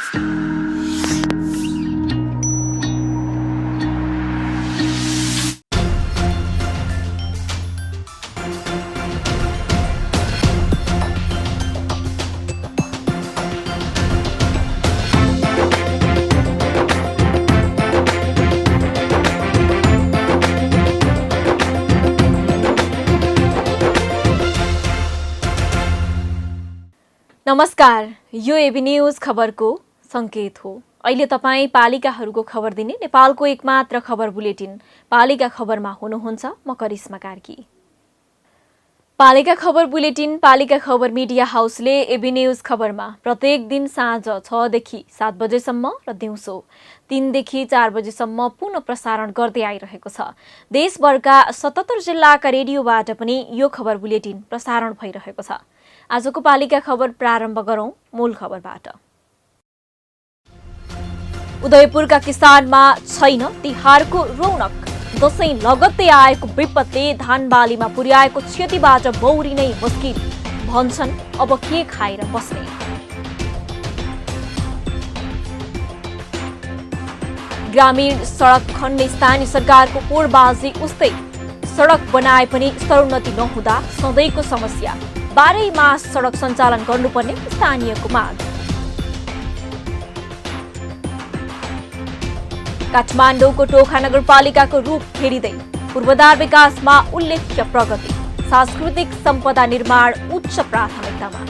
नमस्कार, यो AB news खबरको संकेत हो। अहिले तपाईँ पालिकाहरूको खबर दिने नेपालको एकमात्र खबर बुलेटिन पालिका खबरमा हुनुहुन्छ। म करिश्मा कार्की। पालिका खबर बुलेटिन पालिका खबर मिडिया हाउसले एबी न्यूज खबरमा प्रत्येक दिन साँझ 6 देखि 7 बजेसम्म र दिउँसो 3 देखि 4 बजेसम्म पुनः प्रसारण गर्दै आइरहेको छ। देशभरका 77 जिल्लाका रेडियोबाट पनि यो खबर बुलेटिन प्रसारण भइरहेको छ। आजको पालिका खबर प्रारम्भ गरौं मूल खबरबाट। उदयपुरका किसानमा छैन तिहारको रौनक। दशैं लगत्तै आएको विपदले धानबालीमा पुर्याएको क्षतिबाट बौरिनै मुस्किल। भन्छन् अब के खाएर बस्ने। ग्रामीण सडक खन्ने स्थानीय सरकारको पोडबाजी उस्तै। सडक बनाए पनि स्तरोन्नति नहुँदा सधैँको समस्या। 12 मास सडक सञ्चालन गर्नुपर्ने स्थानीयको माग। काठमाडौँको टोखा नगरपालिकाको रूप फेरिँदै पूर्वाधार विकासमा उल्लेख्य प्रगति। सांस्कृतिक सम्पदा निर्माण उच्च प्राथमिकतामा।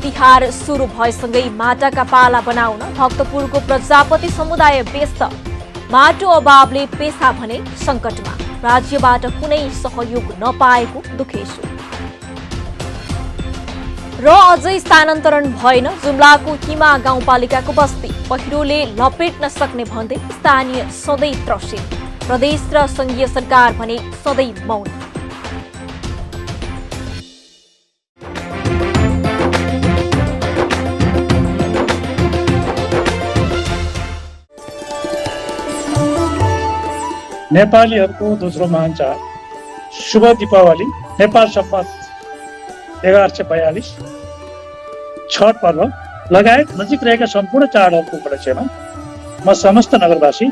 तिहार सुरु भएसँगै माटाका पाला बनाउन भक्तपुरको प्रजापति समुदाय व्यस्त। माटो अभावले पेसा भने संकटमा। राज्यबाट कुनै सहयोग नपाएको दुखेसु। र अझै स्थानान्तरण भएन जुम्लाको हिमा गाउँपालिकाको बस्ती। पहिरोले लपेट्न सक्ने भन्दै स्थानीय सधैँ त्रसित। प्रदेश र संघीय सरकार भने सधैँ मौन। नेपालीहरूको दोस्रो महान चाड शुभ दीपावली नेपाल सम्वत 1142 छठ पर्व लगायत नजिक रहेका सम्पूर्ण चाडहरूको उपलक्ष्यमा म समस्त नगरवासी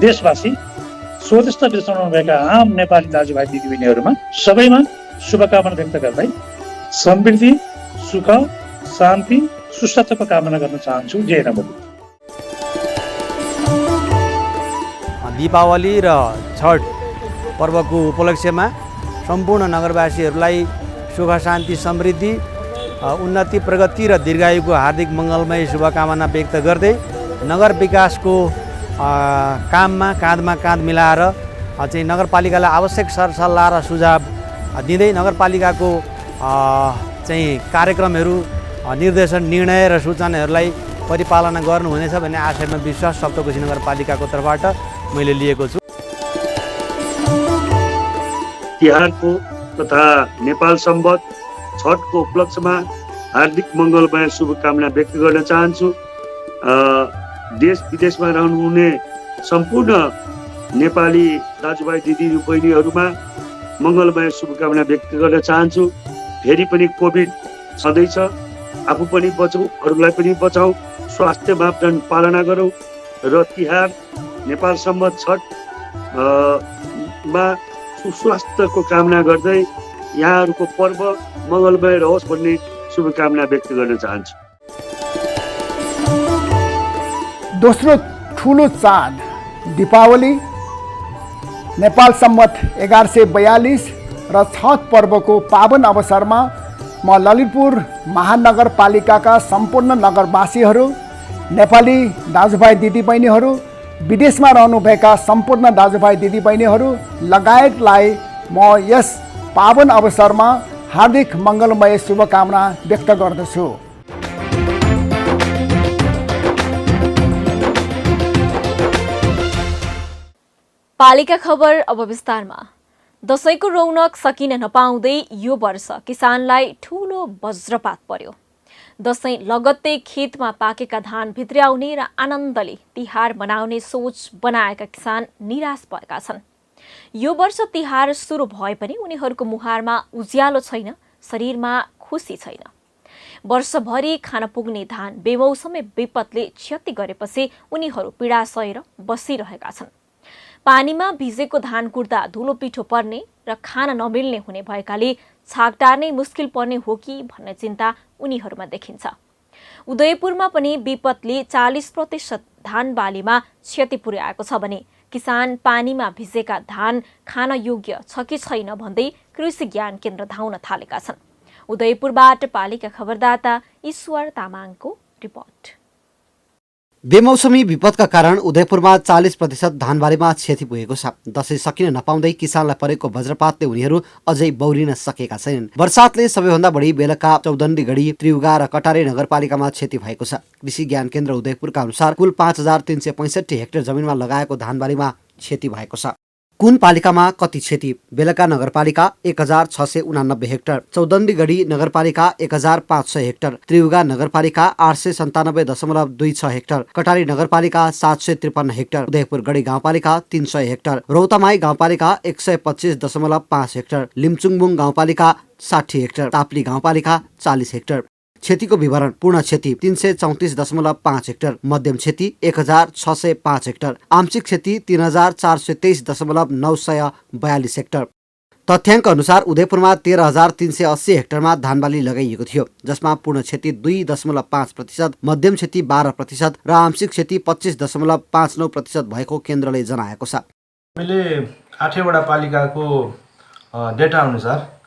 देशवासी स्वदेश विदेशमा भएका आम नेपाली दाजुभाइ दिदीबहिनीहरूमा सबैमा शुभकामना व्यक्त गर्दै समृद्धि सुख शान्ति सुस्वास्थ्यको कामना गर्न चाहन्छु। जय नमो। दीपावली र छठ पर्वको उपलक्ष्यमा सम्पूर्ण नगरवासीहरूलाई सुख शान्ति समृद्धि उन्नति प्रगति र दीर्घायुको हार्दिक मङ्गलमय शुभकामना व्यक्त गर्दै नगर विकासको काममा काँधमा काँध मिलाएर चाहिँ नगरपालिकालाई आवश्यक सरसल्लाह र सुझाव दिँदै नगरपालिकाको चाहिँ कार्यक्रमहरू निर्देशन निर्णय र सूचनाहरूलाई परिपालना गर्नुहुनेछ भन्ने आशयमा विश्वास सप्तकोशी नगरपालिकाको तर्फबाट मैले लिएको छु। तिहारको तथा नेपाल सम्वत छठको उपलक्ष्यमा हार्दिक मङ्गलमय शुभकामना व्यक्त गर्न चाहन्छु। देश विदेशमा रहनुहुने सम्पूर्ण नेपाली दाजुभाइ दिदी बहिनीहरूमा मङ्गलमय शुभकामना व्यक्त गर्न चाहन्छु। फेरि पनि कोभिड छँदैछ, आफू पनि बचौँ अरूलाई पनि बचाउँ, स्वास्थ्य मापदण्ड पालना गरौँ र तिहार नेपाल सम्वत छठ मा सुस्वास्थ्यको कामना गर्दै यहाँहरूको पर्व मङ्गलमय रहोस् भन्ने शुभकामना व्यक्त गर्न चाहन्छु। दोस्रो ठुलो चाड दीपावली नेपाल सम्वत 1142 र छठ पर्वको पावन अवसरमा म ललितपुर महानगरपालिकाका सम्पूर्ण नगरवासीहरू नेपाली दाजुभाइ दिदीबहिनीहरू विदेशमा रहनुभएका सम्पूर्ण दाजुभाइ दिदीबहिनीहरू लगायतलाई म यस पावन अवसरमा हार्दिक मङ्गलमय शुभकामना व्यक्त गर्दछु। पालिका खबर अब विस्तारमा। दशैंको रौनक सकिन नपाउँदै यो वर्ष किसानलाई ठूलो वज्रपात पर्यो। दशैं लगत्तै खेतमा पाकेका धान भित्र्याउने र आनन्दले तिहार मनाउने सोच बनाएका किसान निराश भएका छन्। यो वर्ष तिहार सुरु भए पनि उनीहरूको मुहारमा उज्यालो छैन, शरीरमा खुसी छैन। वर्षभरि खान पुग्ने धान बेमौसमे विपदले क्षति गरेपछि उनीहरू पीडा सहेर बसिरहेका छन्। पानीमा भिजेको धान कुट्दा धुलो पिठो पर्ने र खान नमिल्ने हुने भएकाले छाक टार्नै मुस्किल पर्ने हो कि भन्ने चिन्ता उनीहरूमा देखिन्छ। उदयपुरमा पनि विपदले 40% धान बालीमा क्षति पुर्याएको छ भने किसान पानीमा भिजेका धान खान योग्य छ कि छैन भन्दै कृषि ज्ञान केन्द्र धाउन थालेका छन्। उदयपुरबाट पालिका खबरदाता ईश्वर तामाङको रिपोर्ट। बेमौसमी विपदका कारण उदयपुरमा 40% धानबारीमा क्षति पुगेको छ। दशैं सकिन नपाउँदै किसानलाई परेको वज्रपातले उनीहरू अझै बौरिन सकेका छैनन्। वर्षातले सबैभन्दा बढी बेलका, चौदण्डीगढी, त्रिउगा र कटारे नगरपालिकामा क्षति भएको छ। कृषि ज्ञान केन्द्र उदयपुरका अनुसार कुल 5365 हेक्टर जमिनमा लगाएको धानबारीमा क्षति भएको छ। कुन पालिकामा कति क्षति? बेलका नगरपालिका 1689 हेक्टर, चौदण्डीगढी नगरपालिका 1500 हेक्टर, त्रिउगा नगरपालिका 897.26 हेक्टर, कटारी नगरपालिका 753 हेक्टर, उदयपुरगढी गाउँपालिका 300 हेक्टर, रौतमाई गाउँपालिका 125.5 हेक्टर, लिम्चुङबुङ गाउँपालिका 60 हेक्टर, ताप्ली गाउँपालिका 40 हेक्टर। क्षतिको विवरण: पूर्ण क्षति 334.5 हेक्टर, मध्यम क्षति 1605 हेक्टर, आंशिक क्षति 3423.942 हेक्टर। तथ्याङ्क अनुसार उदयपुरमा 13380 हेक्टरमा धानबाली लगाइएको थियो, जसमा पूर्ण क्षति 2.5%, मध्यम क्षति 12% र आंशिक क्षति 25.59% भएको केन्द्रले जनाएको छ। हामीले 8वटा पालिकाको डेटा अनुसार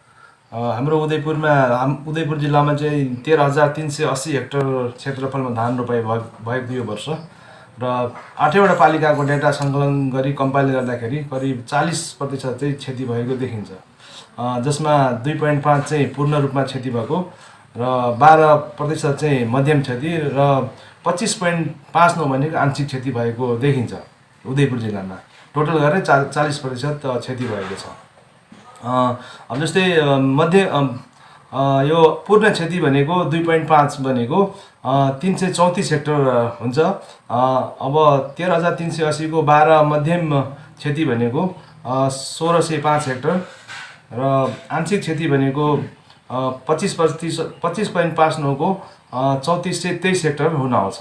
हाम्रो उदयपुर जिल्लामा चाहिँ 13380 हेक्टर क्षेत्रफलमा धान रोपाइ भएको यो वर्ष र 8वटा पालिकाको डेटा सङ्कलन गरी कम्पाइल गर्दाखेरि करिब 40% चाहिँ क्षति भएको देखिन्छ, जसमा 2.5 चाहिँ पूर्ण रूपमा क्षति भएको र 12% चाहिँ मध्यम क्षति र 25.59 भनेको आंशिक क्षति भएको देखिन्छ उदयपुर जिल्लामा। टोटल गरेर 40% क्षति भएको छ। अब जस्तै यो पूर्ण क्षति भनेको 2.5 भनेको 334 हेक्टर हुन्छ। अब 13380 को 12 मध्यम क्षति भनेको 1605 हेक्टर र आंशिक क्षति भनेको 25.59 को 3423 हेक्टर हुन आउँछ।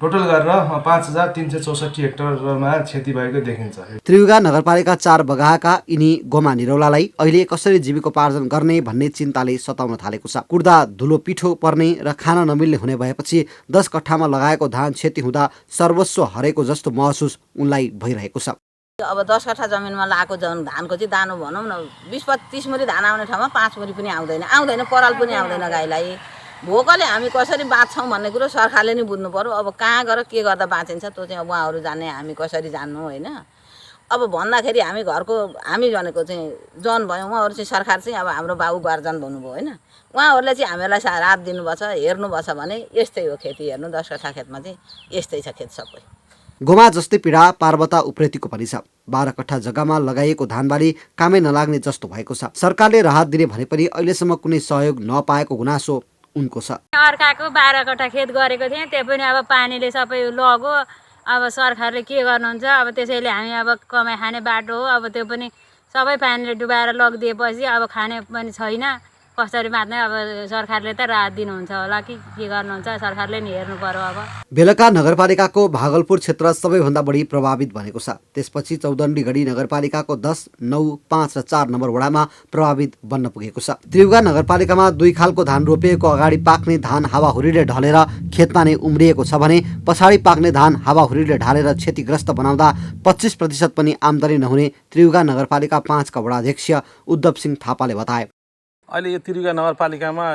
टोटल गरेर 5364 हेक्टरमा क्षति भएको देखिन्छ। त्रिउगा नगरपालिका 4 बगाएका यिनी गोमा निरौलालाई अहिले कसरी जीविकोपार्जन गर्ने भन्ने चिन्ताले सताउन थालेको छ। कुट्दा धुलो पिठो पर्ने र खान नमिल्ने हुने भएपछि 10 कट्ठामा लगाएको धान क्षति हुँदा सर्वस्व हरेको जस्तो महसुस उनलाई भइरहेको छ। अब 10 कट्ठा जमिनमा लगाएको धानको चाहिँ दानो भनौँ न 20-30 मुरी धान आउने ठाउँमा 5 मुरी पनि आउँदैन, पराल पनि आउँदैन गाईलाई। भोकले हामी कसरी बाँच्छौँ भन्ने कुरो सरकारले नै बुझ्नु पर्यो। अब कहाँ गएर के गर्दा बाँचिन्छ त्यो चाहिँ अब उहाँहरू जान्ने, हामी कसरी जान्नु होइन। अब भन्दाखेरि हामी घरको हामी भनेको चाहिँ जन भयौँ, उहाँहरू चाहिँ सरकार चाहिँ अब हाम्रो बाबु गार्जन भन्नुभयो होइन। उहाँहरूले चाहिँ हामीलाई रात दिनुभएको छ, हेर्नुभएको छ भने यस्तै हो खेती हेर्नु। 10 कट्ठा खेतमा चाहिँ यस्तै छ खेत सबै। गोमा जस्तै पीडा पार्वता उप्रेतीको पनि छ। 12 कट्ठा जग्गामा लगाइएको धानबाली कामै नलाग्ने जस्तो भएको छ। सरकारले राहत दिने भने पनि अहिलेसम्म कुनै सहयोग नपाएको गुनासो उनको छ। अर्काको 12 कट्ठा खेत गरेको थिएँ, त्यो पनि अब पानीले सबै लग्यो। अब सरकारले के गर्नुहुन्छ, अब त्यसैले हामी अब कमाइ खाने बाटो हो, अब त्यो पनि सबै पानीले डुबाएर लगिदिएपछि अब खाने पनि छैन। कसरी बाँच्ने? अब सरकारले त राहत दिनुहुन्छ होला कि के गर्नुहुन्छ, सरकारले नि हेर्नु पर्यो। अब बेलका नगरपालिकाको भागलपुर क्षेत्र सबैभन्दा बढी प्रभावित भनेको छ। त्यसपछि चौदण्डीगढी नगरपालिकाको 10, 9, 5 र 4 नम्बर वडामा प्रभावित बन्न पुगेको छ। त्रिउगा नगरपालिकामा 2 खालको धान रोपिएको अगाडि पाक्ने धान हावाहुरीले ढलेर खेतमा नै उम्रिएको छ भने पछाडि पाक्ने धान हावाहुरीले ढालेर क्षतिग्रस्त बनाउँदा 25% पनि आमदानी नहुने त्रिउगा नगरपालिका 5 का वडाध्यक्ष उद्धव सिंह थापाले बताए। अहिले यो त्रिउगा नगरपालिकामा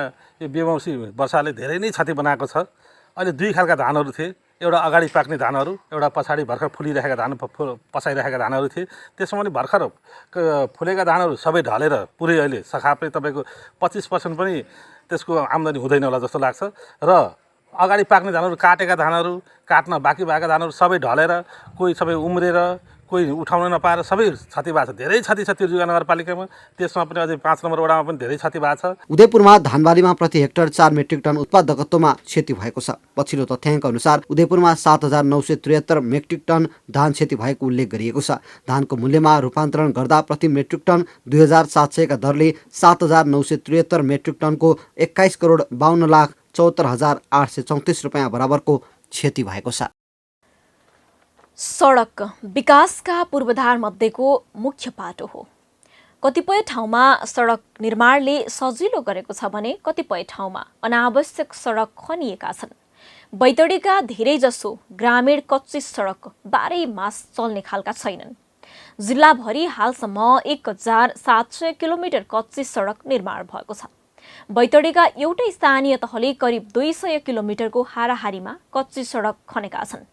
यो बेमौसमी वर्षाले धेरै नै क्षति बनाएको छ। अहिले 2 खालका धानहरू थिए, एउटा अगाडि पाक्ने धानहरू, एउटा पछाडि भर्खर फुलिरहेका धान पसाइरहेका धानहरू थिए। त्यसमा पनि भर्खर फुलेका धानहरू सबै ढलेर पुरै अहिले सखापले तपाईँको 25% पनि त्यसको आम्दानी हुँदैन होला जस्तो लाग्छ। र अगाडि पाक्ने धानहरू, काटेका धानहरू, काट्न बाँकी भएका धानहरू सबै ढलेर, कोही सबै उम्रेर, कोही उठाउन नपाएर सबै क्षति भएको छ। धेरै क्षति छ तिरजुगा नगरपालिकामा, त्यसमा पनि अझै 5 नम्बर वडामा पनि धेरै क्षति भएको छ। उदयपुरमा धानबारीमा प्रति हेक्टर 4 मेट्रिक टन उत्पादकत्वमा क्षति भएको छ। पछिल्लो तथ्याङ्क अनुसार उदयपुरमा 7,973 मेट्रिक टन धान क्षति भएको उल्लेख गरिएको छ। धानको मूल्यमा रूपान्तरण गर्दा प्रति मेट्रिक टन 2,700 का दरले 7,973 मेट्रिक टनको 21,52,74,834 रुपियाँ बराबरको क्षति भएको छ। सडक विकासका पूर्वाधार मध्येको मुख्य पाटो हो। कतिपय ठाउँमा सडक निर्माणले सजिलो गरेको छ भने कतिपय ठाउँमा अनावश्यक सडक खनिएका छन्। बैतडीका धेरैजसो ग्रामीण कच्ची सडक 12 मास चल्ने खालका छैनन्। जिल्लाभरि हालसम्म 1,700 किलोमिटर कच्ची सडक निर्माण भएको छ। बैतडीका एउटै स्थानीय तहले करिब 200 किलोमिटरको हाराहारीमा कच्ची सडक खनेका छन्।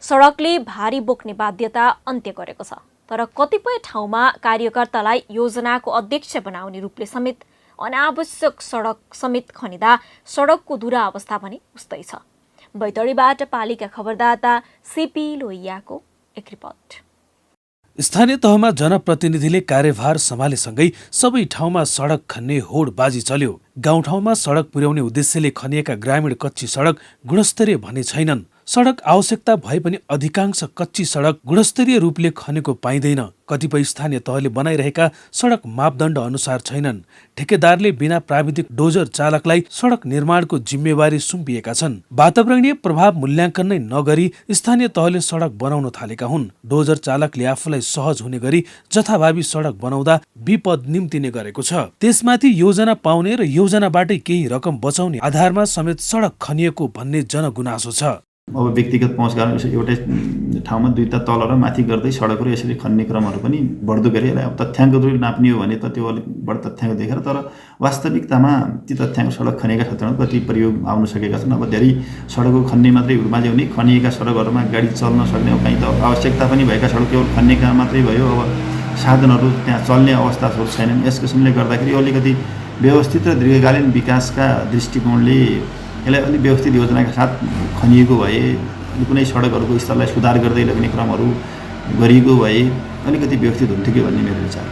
सडकले भारी बोक्ने बाध्यता अन्त्य गरेको छ, तर कतिपय ठाउँमा कार्यकर्तालाई योजनाको अध्यक्ष बनाउने रूपले समेत अनावश्यक सडक समेत खनिँदा सडकको दुरावस्था पनि उस्तै छ। बैतडीबाट पालिका खबरदाता सीपी लोहियाको एक रिपोर्ट। स्थानीय तहमा जनप्रतिनिधिले कार्यभार सम्हालेसँगै सबै ठाउँमा सडक खन्ने होडबाजी चल्यो। गाउँठाउँमा सडक पुर्याउने उद्देश्यले खनिएका ग्रामीण कच्ची सडक गुणस्तरीय भने छैनन्। सडक आवश्यकता भए पनि अधिकांश कच्ची सडक गुणस्तरीय रूपले खनेको पाइँदैन। कतिपय स्थानीय तहले बनाइरहेका सडक मापदण्ड अनुसार छैनन्। ठेकेदारले बिना प्राविधिक डोजर चालकलाई सडक निर्माणको जिम्मेवारी सुम्पिएका छन्। वातावरणीय प्रभाव मूल्याङ्कन नै नगरी स्थानीय तहले सडक बनाउन थालेका हुन्। डोजर चालकले आफूलाई सहज हुने गरी जथाभावी सडक बनाउँदा विपद निम्तिने गरेको छ। त्यसमाथि योजना पाउने र योजनाबाटै केही रकम बचाउने आधारमा समेत सडक खनिएको भन्ने जनगुनासो छ। अब व्यक्तिगत पहुँच कारण एउटै ठाउँमा दुईटा तल र माथि गर्दै सडकहरू यसरी खन्ने क्रमहरू पनि बढ्दो गरी यसलाई अब तथ्याङ्क रूपले नाप्ने हो भने त त्यो अलिक बढी तथ्याङ्क देखेर, तर वास्तविकतामा ती तथ्याङ्क सडक खनेका क्षेत्रमा कति प्रयोग आउन सकेका छन्। अब धेरै सडकको खन्ने मात्रै हुर्माझे हुने, खनिएका सडकहरूमा गाडी चल्न सक्ने, कहीँ त आवश्यकता पनि भएका सडक केवल खन्ने काम मात्रै भयो। अब साधनहरू त्यहाँ चल्ने अवस्थाहरू छैनन्। यस किसिमले गर्दाखेरि अलिकति व्यवस्थित र दीर्घकालीन विकासका दृष्टिकोणले यसलाई अलिक व्यवस्थित योजनाका साथ खनिएको भए, कुनै सडकहरूको स्तरलाई सुधार गर्दै लग्ने क्रमहरू गरिएको भए अलिकति व्यवस्थित हुन्थ्यो कि भन्ने मेरो विचार।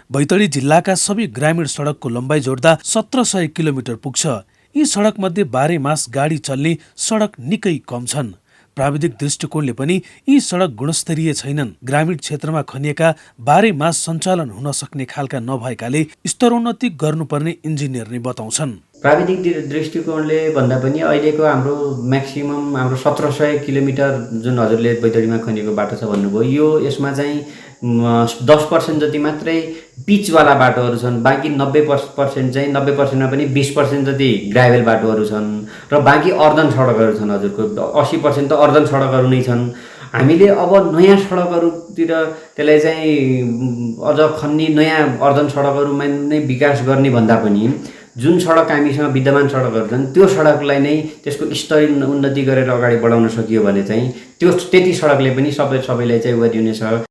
बैतडी जिल्लाका सबै ग्रामीण सडकको लम्बाइ जोड्दा 1700 किलोमिटर पुग्छ। यी सडकमध्ये 12 मास गाडी चल्ने सडक निकै कम छन्। प्राविधिक दृष्टिकोणले पनि यी सडक गुणस्तरीय छैनन्। ग्रामीण क्षेत्रमा खनिएका 12 मास सञ्चालन हुन सक्ने खालका नभएकाले स्तरोन्नति गर्नुपर्ने इन्जिनियर नै बताउँछन्। प्राविधिक दृष्टिकोणले भन्दा पनि अहिलेको हाम्रो म्याक्सिमम हाम्रो 1700 किलोमिटर जुन हजुरले बैतडीमा खनिएको बाटो छ भन्नुभयो, यसमा चाहिँ 10% जति मात्रै पिचवाला बाटोहरू छन्। बाँकी 90% चाहिँ 90%मा पनि 20% जति ग्राभेल बाटोहरू छन् र बाँकी अर्धन सडकहरू छन्। हजुरको 80% त अर्धन सडकहरू नै छन्। हामीले अब नयाँ सडकहरूतिर त्यसलाई चाहिँ अझ खन्ने नयाँ अर्धन सडकहरूमा नै विकास गर्ने भन्दा पनि जुन सडक हामीसँग विद्यमान सडकहरू छन् त्यो सडकलाई नै त्यसको स्तरीय उन्नति गरेर अगाडि बढाउन सकियो भने चाहिँ त्यति सडकले पनि सबैलाई चाहिँ उहाँदिनेछ।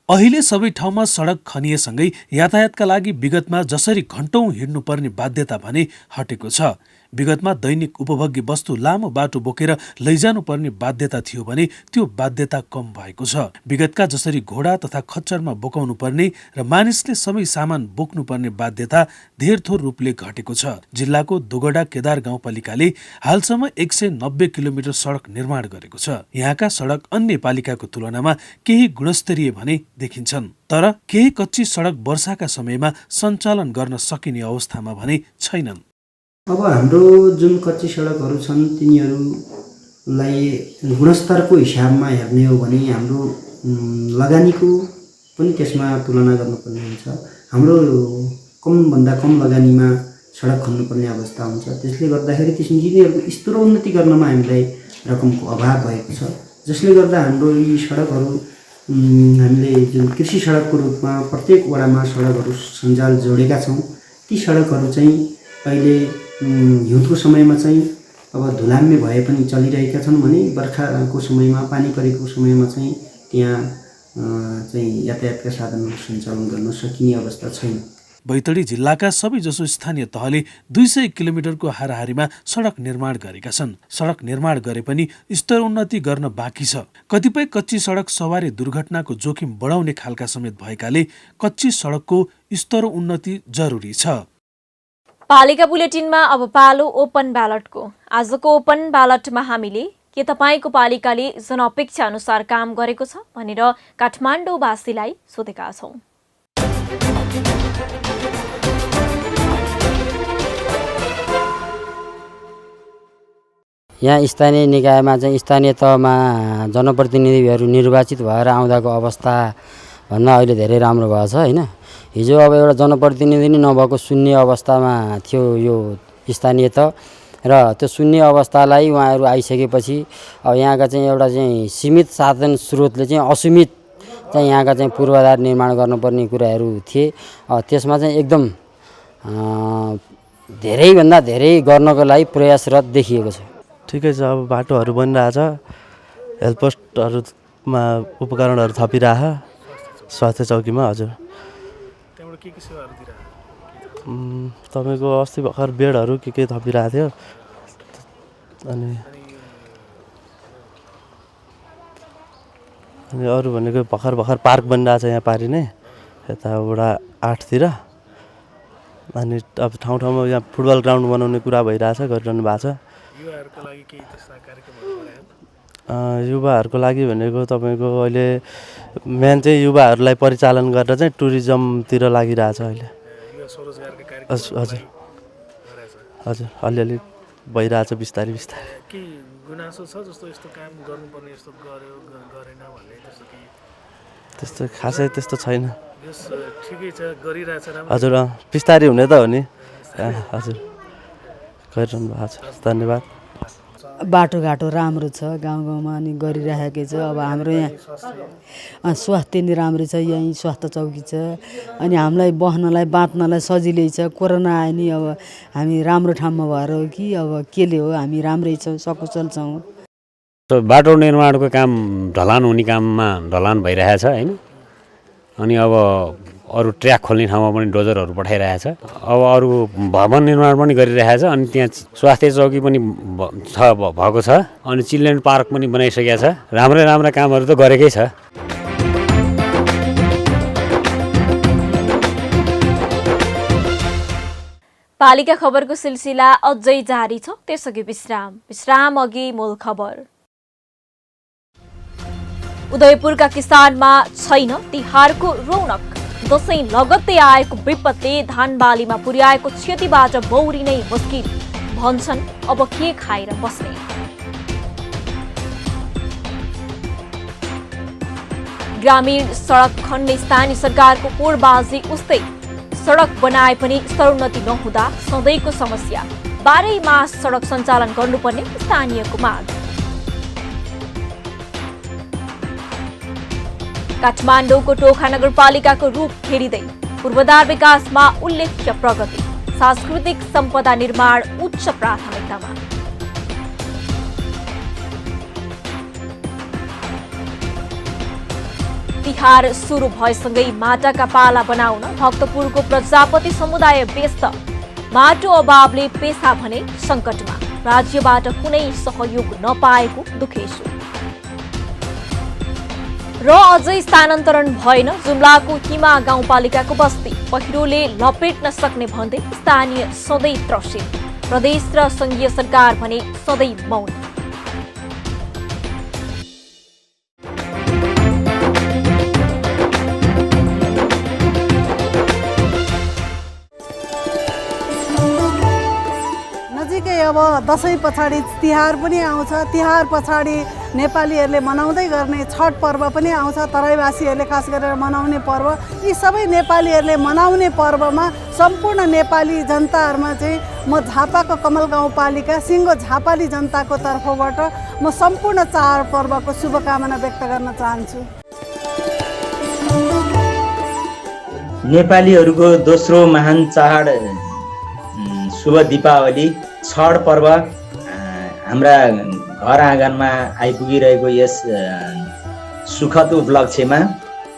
अहिले सबै ठाउँमा सडक खनिएसँगै यातायातका लागि विगतमा जसरी घण्टौं हिँड्नुपर्ने बाध्यता भने हटेको छ। विगतमा दैनिक उपभोग्य वस्तु लामो बाटो बोकेर लैजानुपर्ने बाध्यता थियो भने त्यो बाध्यता कम भएको छ। विगतका जसरी घोडा तथा खच्चरमा बोकाउनु पर्ने र मानिसले सबै सामान बोक्नुपर्ने बाध्यता धेरथोर रूपले घटेको छ। जिल्लाको दोगडा केदार गाउँपालिकाले हालसम्म 190 किलोमिटर सडक निर्माण गरेको छ। यहाँका सडक अन्य पालिकाको तुलनामा केही गुणस्तरीय भने देखिन्छन्, तर केही कच्ची सडक वर्षाका समयमा सञ्चालन गर्न सकिने अवस्थामा भने छैनन्। अब हाम्रो जुन कच्ची सडकहरू छन् तिनीहरूलाई गुणस्तरको हिसाबमा हेर्ने हो भने हाम्रो लगानीको पनि त्यसमा तुलना गर्नुपर्ने हुन्छ। हाम्रो कमभन्दा कम लगानीमा सडक खन्नुपर्ने अवस्था हुन्छ। त्यसले गर्दाखेरि त्यस इन्जिनियरको स्तरोन्नति गर्नमा हामीलाई रकमको अभाव भएको छ, जसले गर्दा हाम्रो यी सडकहरू हामीले जुन कृषि सडकको रूपमा प्रत्येक वडामा सडकहरू सञ्जाल जोडेका छौँ, ती सडकहरू चाहिँ अहिले हिउँदको समयमा चाहिँ अब धुलाम्य भए पनि चलिरहेका छन् भने बर्खाको समयमा पानी परेको समयमा चाहिँ त्यहाँ चाहिँ यातायातका साधनहरू सञ्चालन गर्न सकिने अवस्था छैन। बैतडी जिल्लाका सबैजसो स्थानीय तहले 200 किलोमिटरको हाराहारीमा सडक निर्माण गरेका छन्। सडक निर्माण गरे पनि स्तरोन्नति गर्न बाँकी छ। कतिपय कच्ची सडक सवारी दुर्घटनाको जोखिम बढाउने खालका समेत भएकाले कच्ची सडकको स्तरोन्नति जरुरी छ। पालिका बुलेटिनमा अब पालो ओपन ब्यालटको। आजको ओपन ब्यालटमा हामीले के तपाईँको पालिकाले जनअपेक्षा अनुसार काम गरेको छ भनेर काठमाडौँवासीलाई सोधेका छौं। यहाँ स्थानीय निकायमा चाहिँ स्थानीय तहमा जनप्रतिनिधिहरू निर्वाचित भएर आउँदाको अवस्था भन्दा अहिले धेरै राम्रो भएको छ हैन। हिजो अब एउटा जनप्रतिनिधि नै नभएको शून्य अवस्थामा थियो यो स्थानीय तह र त्यो शून्य अवस्थालाई उहाँहरू आइसकेपछि अब यहाँका चाहिँ एउटा चाहिँ सीमित साधन स्रोतले चाहिँ असीमित चाहिँ यहाँका चाहिँ पूर्वाधार निर्माण गर्नुपर्ने कुराहरू थिए। त्यसमा चाहिँ एकदम धेरैभन्दा धेरै गर्नको लागि प्रयासरत देखिएको छ। ठिकै छ, अब बाटोहरू बनिरहेछ, हेल्थ पोस्टहरूमा उपकरणहरू थपिरहेछ स्वास्थ्य चौकीमा। हजुर, तपाईँको अस्ति भर्खर बेडहरू के थपिरहेको थियो। अनि अरू भनेको भर्खर पार्क बनिरहेछ यहाँ पारि नै यता वडा 8 तिर। अनि अब ठाउँ ठाउँमा यहाँ फुटबल ग्राउन्ड बनाउने कुरा भइरहेछ, गरिरहनु भएको छ। युवाहरूको लागि भनेको तपाईँको अहिले मेन चाहिँ युवाहरूलाई परिचालन गरेर चाहिँ टुरिज्मतिर लागिरहेछ अहिले। हजुर हजुर, अलिअलि भइरहेछ बिस्तारै बिस्तारै। त्यस्तो खासै त्यस्तो छैन। हजुर, बिस्तारै हुने त हो नि। हजुर, गरिरहनु भएको छ, धन्यवाद। बाटोघाटो राम्रो छ, गाउँ गाउँमा अनि गरिराखेकै छ। अब हाम्रो यहाँ स्वास्थ्य नि राम्रो छ, यहीँ स्वास्थ्य चौकी छ। अनि हामीलाई बस्नलाई बाँच्नलाई सजिलै छ। कोरोना आयो नि अब हामी राम्रो ठाउँमा भएर हो कि अब केले हो, हामी राम्रै छौँ, सकुशल छौँ। बाटो निर्माणको काम ढलान हुने काममा ढलान भइरहेछ हैन। अनि अब अरू ट्र्याक खोल्ने ठाउँमा पनि डोजरहरू पठाइरहेछ। अब अरू भवन निर्माण पनि गरिरहेछ। अनि त्यहाँ स्वास्थ्य चौकी पनि भएको छ। अनि चिल्ड्रेन पार्क पनि बनाइसकेको छ। राम्रा कामहरू त गरेकै छ। पालिका खबरको सिलसिला अझै जारी छ, त्यसअघि विश्राम अघि मूल खबर। उदयपुरका किसानमा छैन तिहारको रौनक। दशैं लगत्तै आएको विपदले धान बालीमा पुर्याएको क्षतिबाट बौरिनै मुस्किल। भन्छन् अब के खाएर बस्ने। ग्रामीण सडक खन्ने स्थानीय सरकारको पोरबाजी उस्तै। सडक बनाए पनि स्तरोन्नति नहुँदा सधैँको समस्या। 12 मास सडक सञ्चालन गर्नुपर्ने स्थानीयको माग। काठमाडौँको टोखा नगरपालिकाको रूप फेरिँदै पूर्वाधार विकासमा उल्लेख्य प्रगति। सांस्कृतिक सम्पदा निर्माण उच्च प्राथमिकतामा। तिहार सुरु भएसँगै माटाका पाला बनाउन भक्तपुरको प्रजापति समुदाय व्यस्त। माटो अभावले पेसा भने सङ्कटमा। राज्यबाट कुनै सहयोग नपाएको दुखेसो। र अझै स्थानान्तरण भएन जुम्लाको हिमा गाउँपालिकाको बस्ती। पहिरोले लपेट्न सक्ने भन्दै स्थानीय सधैँ त्रसित। प्रदेश र संघीय सरकार भने सधैँ मौन। नजिकै अब दशैं पछाडि तिहार पनि आउँछ। तिहार पछाडि नेपालीहरूले मनाउँदै गर्ने छठ पर्व पनि आउँछ। तराईवासीहरूले खास गरेर मनाउने पर्व। यी सबै नेपालीहरूले मनाउने पर्वमा सम्पूर्ण नेपाली जनताहरूमा चाहिँ म झापाको कमल गाउँपालिका सिङ्गो झापाली जनताको तर्फबाट म सम्पूर्ण चाडपर्वको शुभकामना व्यक्त गर्न चाहन्छु। नेपालीहरूको दोस्रो महान चाड शुभ दीपावली छठ पर्व हाम्रा घर आँगनमा आइपुगिरहेको यस सुखद उपलक्ष्यमा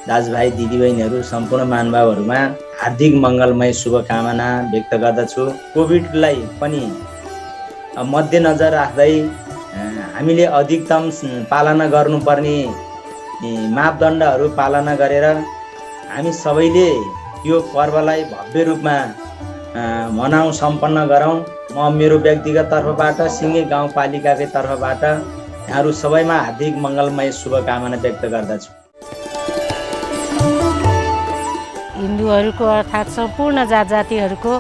दाजुभाइ दिदीबहिनीहरू सम्पूर्ण महानुभावहरूमा हार्दिक मङ्गलमय शुभकामना व्यक्त गर्दछु। कोभिडलाई पनि मध्यनजर राख्दै हामीले अधिकतम पालना गर्नुपर्ने मापदण्डहरू पालना गरेर हामी सबैले यो पर्वलाई भव्य रूपमा मनाउँ, सम्पन्न गरौँ। म मेरो व्यक्तिगत तर्फबाट, सिङ्गे गाउँपालिकाकै तर्फबाट यहाँहरू सबैमा हार्दिक मङ्गलमय शुभकामना व्यक्त गर्दछु। हिन्दूहरूको अर्थात् सम्पूर्ण जात जातिहरूको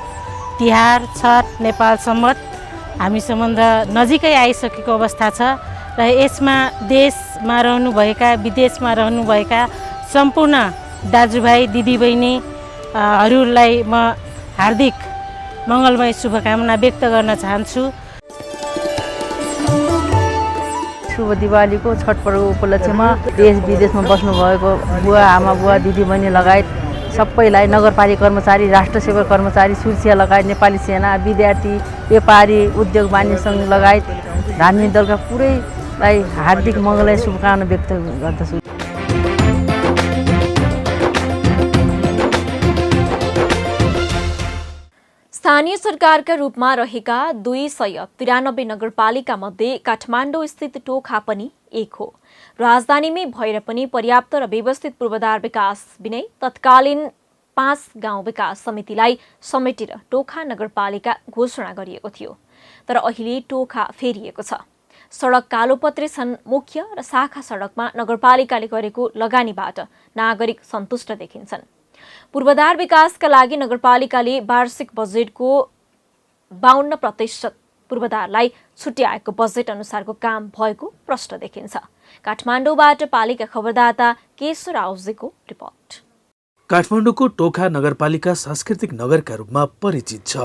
तिहार, छठ, नेपाल सम्मत हामी सम्बन्ध नजिकै आइसकेको अवस्था छ र यसमा देशमा रहनुभएका, विदेशमा रहनुभएका सम्पूर्ण दाजुभाइ दिदीबहिनीहरूलाई म हार्दिक मङ्गलमय शुभकामना व्यक्त गर्न चाहन्छु। शुभ दिवालीको छठ पर्व उपलक्ष्यमा देश विदेशमा बस्नुभएको बुवा आमा बुवा दिदीबहिनी लगायत सबैलाई नगरपालिका कर्मचारी, राष्ट्र सेवा कर्मचारी, सुरक्षा लगायत नेपाली सेना, विद्यार्थी, व्यापारी, उद्योग वाणिज्य सङ्घ लगायत धार्मिक दलका पुरैलाई हार्दिक मङ्गलमय शुभकामना व्यक्त गर्दछु। स्थानीय सरकारका रूपमा रहेका 293 नगरपालिका मध्ये काठमाडौँ स्थित टोखा पनि एक हो। राजधानीमै भएर पनि पर्याप्त र व्यवस्थित पूर्वाधार विकास बिनै तत्कालीन 5 गाउँ विकास समितिलाई समेटेर टोखा नगरपालिका घोषणा गरिएको थियो। तर अहिले टोखा फेरिएको छ। सडक कालोपत्रे छन्। मुख्य र शाखा सडकमा नगरपालिकाले गरेको लगानीबाट नागरिक सन्तुष्ट देखिन्छन्। पूर्वाधार विकासका लागि नगरपालिकाले वार्षिक बजेटको 52% पूर्वाधारलाई छुट्याएको बजेट अनुसारको काम भएको प्रश्न देखिन्छ। काठमाडौँबाट पालिका खबरदाता केशर आउजेको रिपोर्ट। काठमाडौँको टोखा नगरपालिका सांस्कृतिक नगरका रूपमा परिचित छ।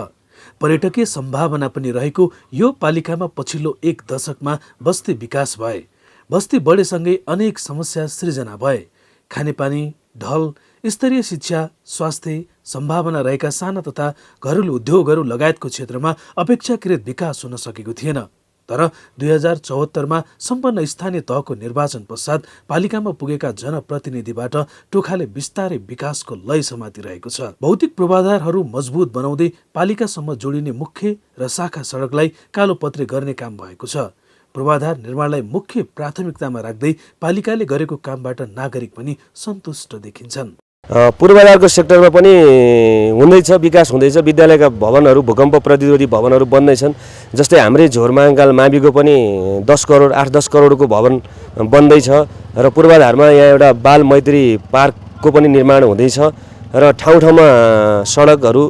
पर्यटकीय सम्भावना पनि रहेको यो पालिकामा पछिल्लो 1 दशकमा बस्ती विकास भए। बस्ती बढेसँगै अनेक समस्या सृजना भए। खानेपानी, ढल, स्तरीय शिक्षा, स्वास्थ्य, सम्भावना रहेका साना तथा घरेलु उद्योगहरू लगायतको क्षेत्रमा अपेक्षाकृत विकास हुन सकेको थिएन। तर 2074मा सम्पन्न स्थानीय तहको निर्वाचन पश्चात पालिकामा पुगेका जनप्रतिनिधिबाट टोखाले बिस्तारै विकासको लय समातिरहेको छ। भौतिक पूर्वाधारहरू मजबुत बनाउँदै पालिकासम्म जोडिने मुख्य र शाखा सडकलाई कालोपत्रे गर्ने काम भएको छ। पूर्वाधार निर्माणलाई मुख्य प्राथमिकतामा राख्दै पालिकाले गरेको कामबाट नागरिक पनि सन्तुष्ट देखिन्छन्। पूर्वाधारको सेक्टरमा पनि हुँदैछ, विकास हुँदैछ। विद्यालयका भवनहरू, भूकम्प प्रतिरोधी भवनहरू बन्दैछन्। जस्तै हाम्रै झोरमाङ्गाल माविको पनि 10 करोड 8-10 करोडको भवन बन्दैछ र पूर्वाधारमा यहाँ एउटा बाल मैत्री पार्कको पनि निर्माण हुँदैछ र ठाउँ ठाउँमा सडकहरू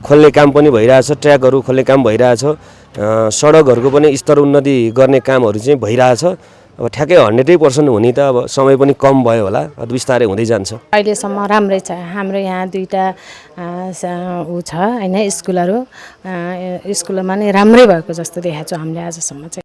खोल्ने काम पनि भइरहेछ, ट्र्याकहरू खोल्ने काम भइरहेछ। सडकहरूको पनि स्तर उन्नति गर्ने कामहरू चाहिँ भइरहेछ। अब ठ्याक्कै 100% हुने त अब समय पनि कम भयो होला, बिस्तारै हुँदै जान्छ। अहिलेसम्म राम्रै छ। हाम्रो यहाँ 2टा ऊ छ हैन, स्कुलहरू स्कुलमा नै राम्रै भएको जस्तो देखाएको छ हामीले आजसम्म चाहिँ।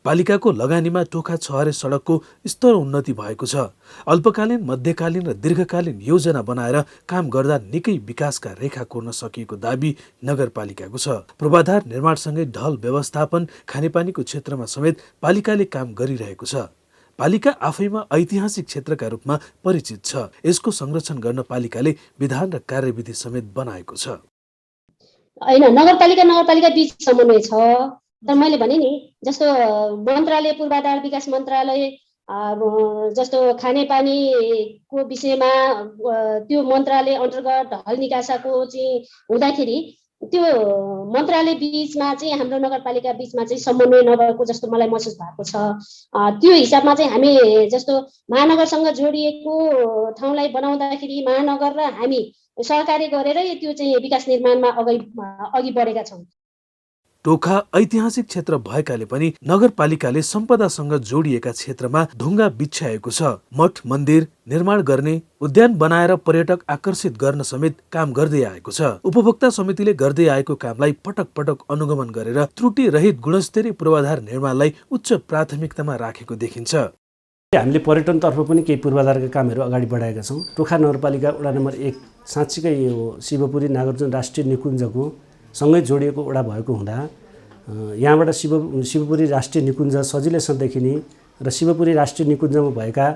पालिकाको लगानीमा टोखा छहरे सडकको स्तर उन्नति भएको छ। अल्पकालीन, मध्यकालीन र दीर्घकालीन योजना बनाएर काम गर्दा निकै विकासका रेखा कोर्न सकिएको दाबी नगरपालिकाको छ। पूर्वाधार निर्माणसँगै ढल व्यवस्थापन, खानेपानीको क्षेत्रमा समेत पालिकाले काम गरिरहेको छ। पालिका आफैमा ऐतिहासिक क्षेत्रका रूपमा परिचित छ। यसको संरक्षण गर्न पालिकाले विधान र कार्यविधि समेत बनाएको छ। हैन, नगरपालिका बीच समन्वय छ। तर मैले भने नि जस्तो मन्त्रालय, पूर्वाधार विकास मन्त्रालय जस्तो खानेपानीको विषयमा त्यो मन्त्रालय अन्तर्गत ढल निकासाको चाहिँ हुँदाखेरि त्यो मन्त्रालय बीचमा चाहिँ हाम्रो नगरपालिका बीचमा चाहिँ समन्वय नभएको जस्तो मलाई महसुस भएको छ। त्यो हिसाबमा चाहिँ हामी जस्तो महानगरसँग जोडिएको ठाउँलाई बनाउँदाखेरि महानगर र हामी सहकार्य गरेरै त्यो चाहिँ विकास निर्माणमा अघि बढेका छौँ। टोखा ऐतिहासिक क्षेत्र भएकाले पनि नगरपालिकाले सम्पदासँग जोडिएका क्षेत्रमा ढुङ्गा बिछ्याएको छ। मठ मन्दिर निर्माण गर्ने, उद्यान बनाएर पर्यटक आकर्षित गर्न समेत काम गर्दै आएको छ। उपभोक्ता समितिले गर्दै आएको कामलाई पटक पटक अनुगमन गरेर त्रुटि रहित गुणस्तरीय पूर्वाधार निर्माणलाई उच्च प्राथमिकतामा राखेको देखिन्छ। हामीले पर्यटनतर्फ पनि केही पूर्वाधारका कामहरू अगाडि बढाएका छौँ। टोखा नगरपालिका वडा नम्बर 1 साँच्चीकै यो शिवपुरी नागार्जुन राष्ट्रिय निकुञ्जको सँगै जोडिएको वडा भएको हुँदा यहाँबाट शिवपुरी राष्ट्रिय निकुञ्ज सजिलैसँग देखिने र शिवपुरी राष्ट्रिय निकुञ्जमा भएका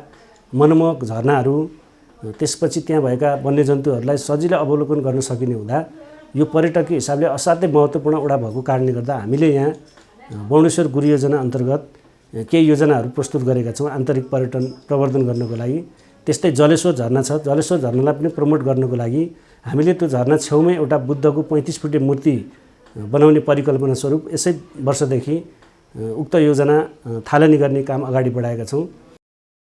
मनमोहक झरनाहरू त्यसपछि त्यहाँ भएका वन्यजन्तुहरूलाई सजिलै अवलोकन गर्न सकिने हुँदा यो पर्यटकीय हिसाबले असाध्यै महत्त्वपूर्ण वडा भएको कारणले गर्दा हामीले यहाँ बाहुनेश्वर गुरु योजना अन्तर्गत केही योजनाहरू प्रस्तुत गरेका छौँ आन्तरिक पर्यटन प्रवर्धन गर्नको लागि। त्यस्तै जलेश्वर झरना छ, जलेश्वर झरनालाई पनि प्रमोट गर्नको लागि हामीले त्यो झरना छेउमै एउटा बुद्धको 35 फुटे मूर्ति बनाउने परिकल्पना स्वरूप यसै वर्षदेखि उक्त योजना थालनी गर्ने काम अगाडि बढाएका छौँ।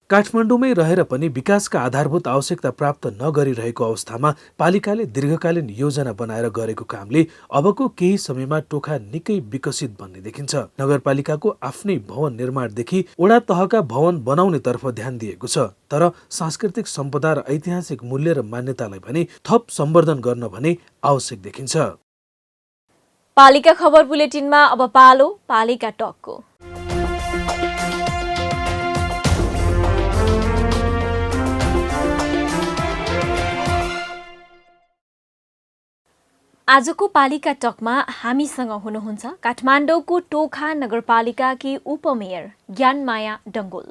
काठमाडौँमै रहेर पनि विकासका आधारभूत आवश्यकता प्राप्त नगरिरहेको अवस्थामा पालिकाले दीर्घकालीन योजना बनाएर गरेको कामले अबको केही समयमा टोखा निकै विकसित बन्ने देखिन्छ। नगरपालिकाको आफ्नै भवन निर्माणदेखि वडा तहका भवन बनाउनेतर्फ ध्यान दिएको छ, तर सांस्कृतिक सम्पदा र ऐतिहासिक मूल्य र मान्यतालाई भने थप सम्वर्धन गर्न भने आवश्यक देखिन्छ। पालिका खबर बुलेटिनमा अब पालो पालिका टकको। आजको पालिका टकमा हामीसँग हुनुहुन्छ काठमाडौँको टोखा नगरपालिकाकी उपमेयर ज्ञानमाया डङ्गोल।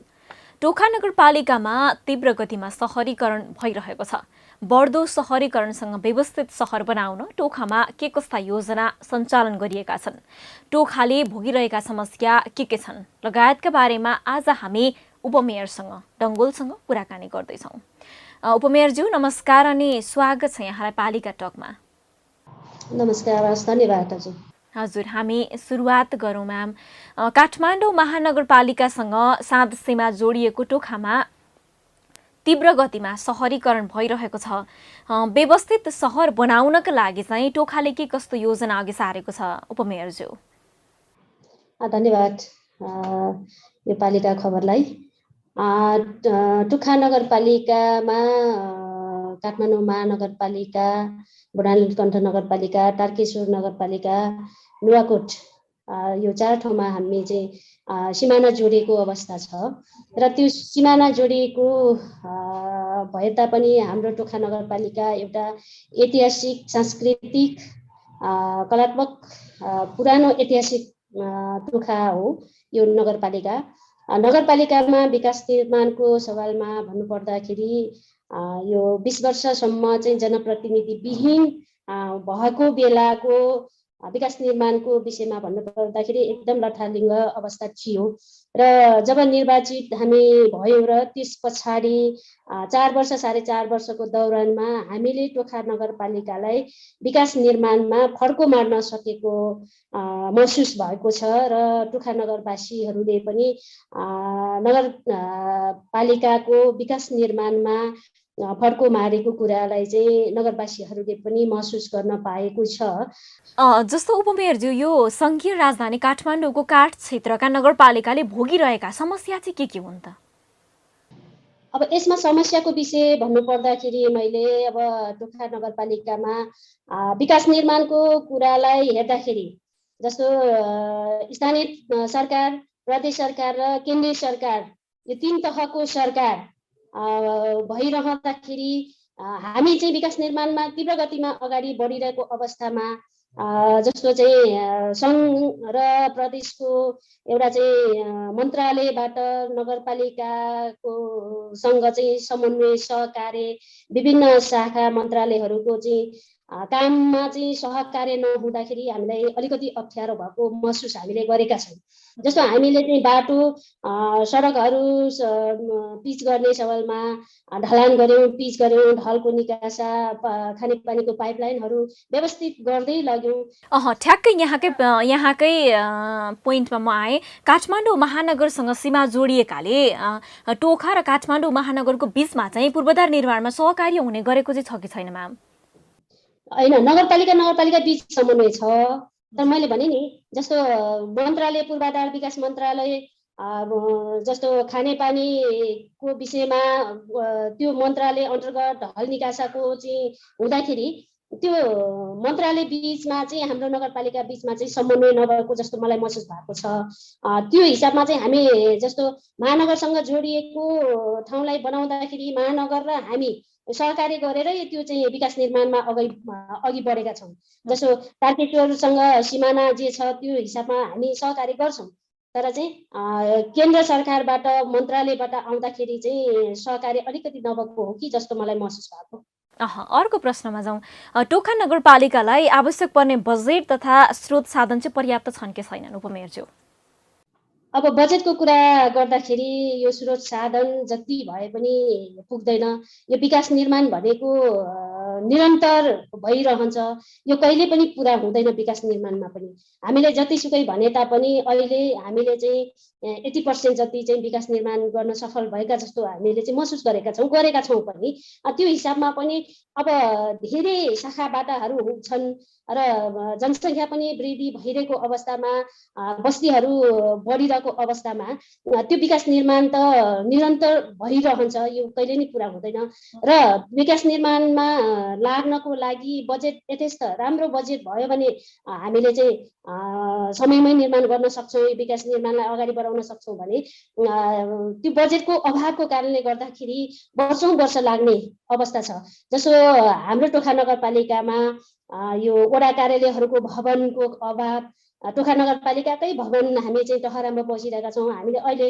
टोखा नगरपालिकामा तीव्र गतिमा सहरीकरण भइरहेको छ। बढ्दो सहरीकरणसँग व्यवस्थित सहर बनाउन टोखामा के कस्ता योजना सञ्चालन गरिएका छन्, टोखाले भोगिरहेका समस्या के छन् लगायतका बारेमा आज हामी उपमेयरसँग डङ्गोलसँग कुराकानी गर्दैछौँ। उपमेयरज्यू नमस्कार अनि स्वागत छ यहाँलाई पालिका टकमा। नमस्कार, धन्यवाद हजुर। हजुर, हामी सुरुवात गरौँ म्याम। काठमाडौँ महानगरपालिकासँग साँध सीमा जोडिएको टोखामा तीव्र गतिमा सहरीकरण भइरहेको छ। व्यवस्थित सहर बनाउनका लागि चाहिँ टोखाले के कस्तो योजना अघि सारेको छ उपमेयरज्यू? धन्यवाद यो पालिका खबरलाई। टोखा नगरपालिकामा काठमाडौँ महानगरपालिका, बुढानीलकण्ठ नगरपालिका, तारकेश्वर नगरपालिका, नुवाकोट यो 4 ठाउँमा हामी चाहिँ सिमाना जोडिएको अवस्था छ र त्यो सिमाना जोडिएको भए तापनि हाम्रो टोखा नगरपालिका एउटा ऐतिहासिक, सांस्कृतिक, कलात्मक पुरानो ऐतिहासिक टोखा हो यो नगरपालिका। नगरपालिकामा विकास निर्माणको सवालमा भन्नुपर्दाखेरि यो 20 वर्षसम्म चाहिँ जनप्रतिनिधिविहीन भएको बेलाको विकास निर्माणको विषयमा भन्नुपर्दाखेरि एकदम लथालिङ्ग अवस्था थियो र जब निर्वाचित हामी भयौँ र त्यस पछाडि 4 वर्ष 4.5 वर्षको दौरानमा हामीले टोखा नगरपालिकालाई विकास निर्माणमा फड्को मार्न सकेको महसुस भएको छ र टोखा नगरवासीहरूले पनि नगरपालिकाको विकास निर्माणमा फड्को मारेको कुरालाई चाहिँ नगरवासीहरूले पनि महसुस गर्न पाएको छ। जस्तो उपमेयरज्यू, यो संघीय राजधानी काठमाडौँको काठ क्षेत्रका नगरपालिकाले भोगिरहेका समस्या चाहिँ के हुन् त? अब यसमा समस्याको विषय भन्नुपर्दाखेरि मैले अब टोखा नगरपालिकामा विकास निर्माणको कुरालाई हेर्दाखेरि जस्तो स्थानीय सरकार, प्रदेश सरकार र केन्द्रीय सरकार यो 3 तहको सरकार भइरहँदाखेरि हामी चाहिँ विकास निर्माणमा तीव्र गतिमा अगाडि बढिरहेको अवस्थामा जस्तो चाहिँ सङ्घ र प्रदेशको एउटा चाहिँ मन्त्रालयबाट नगरपालिकाको सँग चाहिँ समन्वय सहकार्य विभिन्न शाखा मन्त्रालयहरूको चाहिँ काममा चाहिँ सहकार्य नहुँदाखेरि हामीलाई अलिकति अप्ठ्यारो भएको महसुस हामीले गरेका छौँ। जस्तो हामीले चाहिँ बाटो सडकहरू पिच गर्ने सवालमा ढलान गऱ्यौँ, पिच गऱ्यौँ, ढलको निकासा, खानेपानीको पाइपलाइनहरू व्यवस्थित गर्दै लग्यौँ। ठ्याक्कै यहाँकै पोइन्टमा म आएँ। काठमाडौँ महानगरसँग सीमा जोडिएकाले टोखा र काठमाडौँ महानगरको बिचमा चाहिँ पूर्वाधार निर्माणमा सहकार्य हुने गरेको चाहिँ छ कि छैन म्याम? होइन, नगरपालिका बीच समन्वय छ, तर मैले भने नि जस्तो मन्त्रालय पूर्वाधार विकास मन्त्रालय जस्तो खानेपानीको विषयमा त्यो मन्त्रालय अन्तर्गत ढल निकासाको चाहिँ हुँदाखेरि त्यो मन्त्रालय बीचमा चाहिँ हाम्रो नगरपालिका बीचमा चाहिँ समन्वय नभएको जस्तो मलाई महसुस भएको छ। त्यो हिसाबमा चाहिँ हामी जस्तो महानगरसँग जोडिएको ठाउँलाई बनाउँदाखेरि महानगर र हामी सहकार्य गरेर त्यो चाहिँ विकास निर्माणमा अघि बढेका छौँ। जस्तो तारकेश्वरसँग सिमाना जे छ त्यो हिसाबमा हामी सहकार्य गर्छौँ, तर चाहिँ केन्द्र सरकारबाट मन्त्रालयबाट आउँदाखेरि चाहिँ सहकार्य अलिकति नभएको हो कि जस्तो मलाई महसुस भएको। अर्को प्रश्नमा जाउँ। टोखा नगरपालिकालाई आवश्यक पर्ने बजेट तथा स्रोत साधन चाहिँ पर्याप्त छन् कि छैनन् उपमेयरज्यू? अब बजेटको कुरा गर्दाखेरि यो स्रोत साधन जति भए पनि पुग्दैन। यो विकास निर्माण भनेको निरन्तर भइरहन्छ, यो कहिले पनि पुरा हुँदैन। विकास निर्माणमा पनि हामीले जतिसुकै भने तापनि अहिले हामीले चाहिँ 80% जति चाहिँ विकास निर्माण गर्न सफल भएका जस्तो हामीले चाहिँ महसुस गरेका छौँ पनि। त्यो हिसाबमा पनि अब धेरै शाखाबाटाहरू छन् र जनसङ्ख्या पनि वृद्धि भइरहेको अवस्थामा, बस्तीहरू बढिरहेको अवस्थामा त्यो विकास निर्माण त निरन्तर भइरहन्छ, यो कहिले नै पुरा हुँदैन। र विकास निर्माणमा लाग्नको लागि बजेट यथेष्ट राम्रो बजेट भयो भने हामीले चाहिँ समयमै निर्माण गर्न सक्छौँ, विकास निर्माणलाई अगाडि बढाउन सक्छौँ भने त्यो बजेटको अभावको कारणले गर्दाखेरि वर्षौँ वर्ष लाग्ने अवस्था छ। जसो हाम्रो टोखा नगरपालिकामा यो वडा कार्यालयहरूको भवनको अभाव, टोखा नगरपालिकाकै भवन हामी चाहिँ टहरामा बसिरहेका छौँ। हामीले अहिले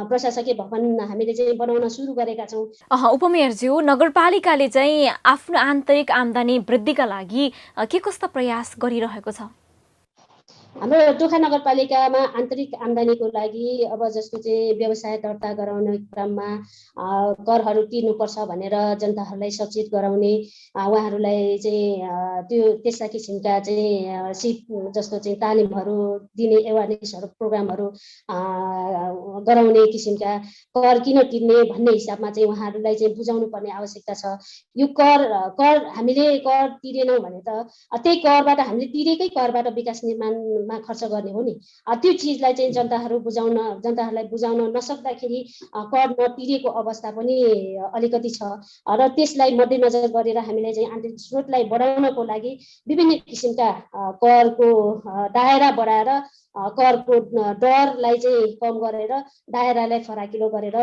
प्रशासकीय भवन हामीले चाहिँ बनाउन सुरु गरेका छौँ। उपमेयरज्यू, नगरपालिकाले चाहिँ आफ्नो आन्तरिक आम्दानी वृद्धिका लागि के कस्ता प्रयास गरिरहेको छ? हाम्रो टोखा नगरपालिकामा आन्तरिक आम्दानीको लागि अब जस्तो चाहिँ व्यवसाय दर्ता गराउने क्रममा करहरू तिर्नुपर्छ भनेर जनताहरूलाई सचेत गराउने, उहाँहरूलाई चाहिँ त्यो त्यस्ता किसिमका चाहिँ सिप जस्तो चाहिँ तालिमहरू दिने, एवारनेसहरू प्रोग्रामहरू गराउने किसिमका कर किन तिर्ने भन्ने हिसाबमा चाहिँ उहाँहरूलाई चाहिँ बुझाउनु पर्ने आवश्यकता छ। यो कर हामीले कर तिरेनौँ भने त त्यही करबाट हामीले तिरेकै करबाट विकास निर्माणमा खर्च गर्ने हो नि। त्यो चिजलाई चाहिँ जनताहरूलाई बुझाउन नसक्दाखेरि कर नतिरेको अवस्था पनि अलिकति छ र त्यसलाई मध्यनजर गरेर हामीले चाहिँ आन्तरिक स्रोतलाई बढाउनको लागि विभिन्न किसिमका करको दायरा बढाएर करको दरलाई चाहिँ कम गरेर दायरालाई फराकिलो गरेर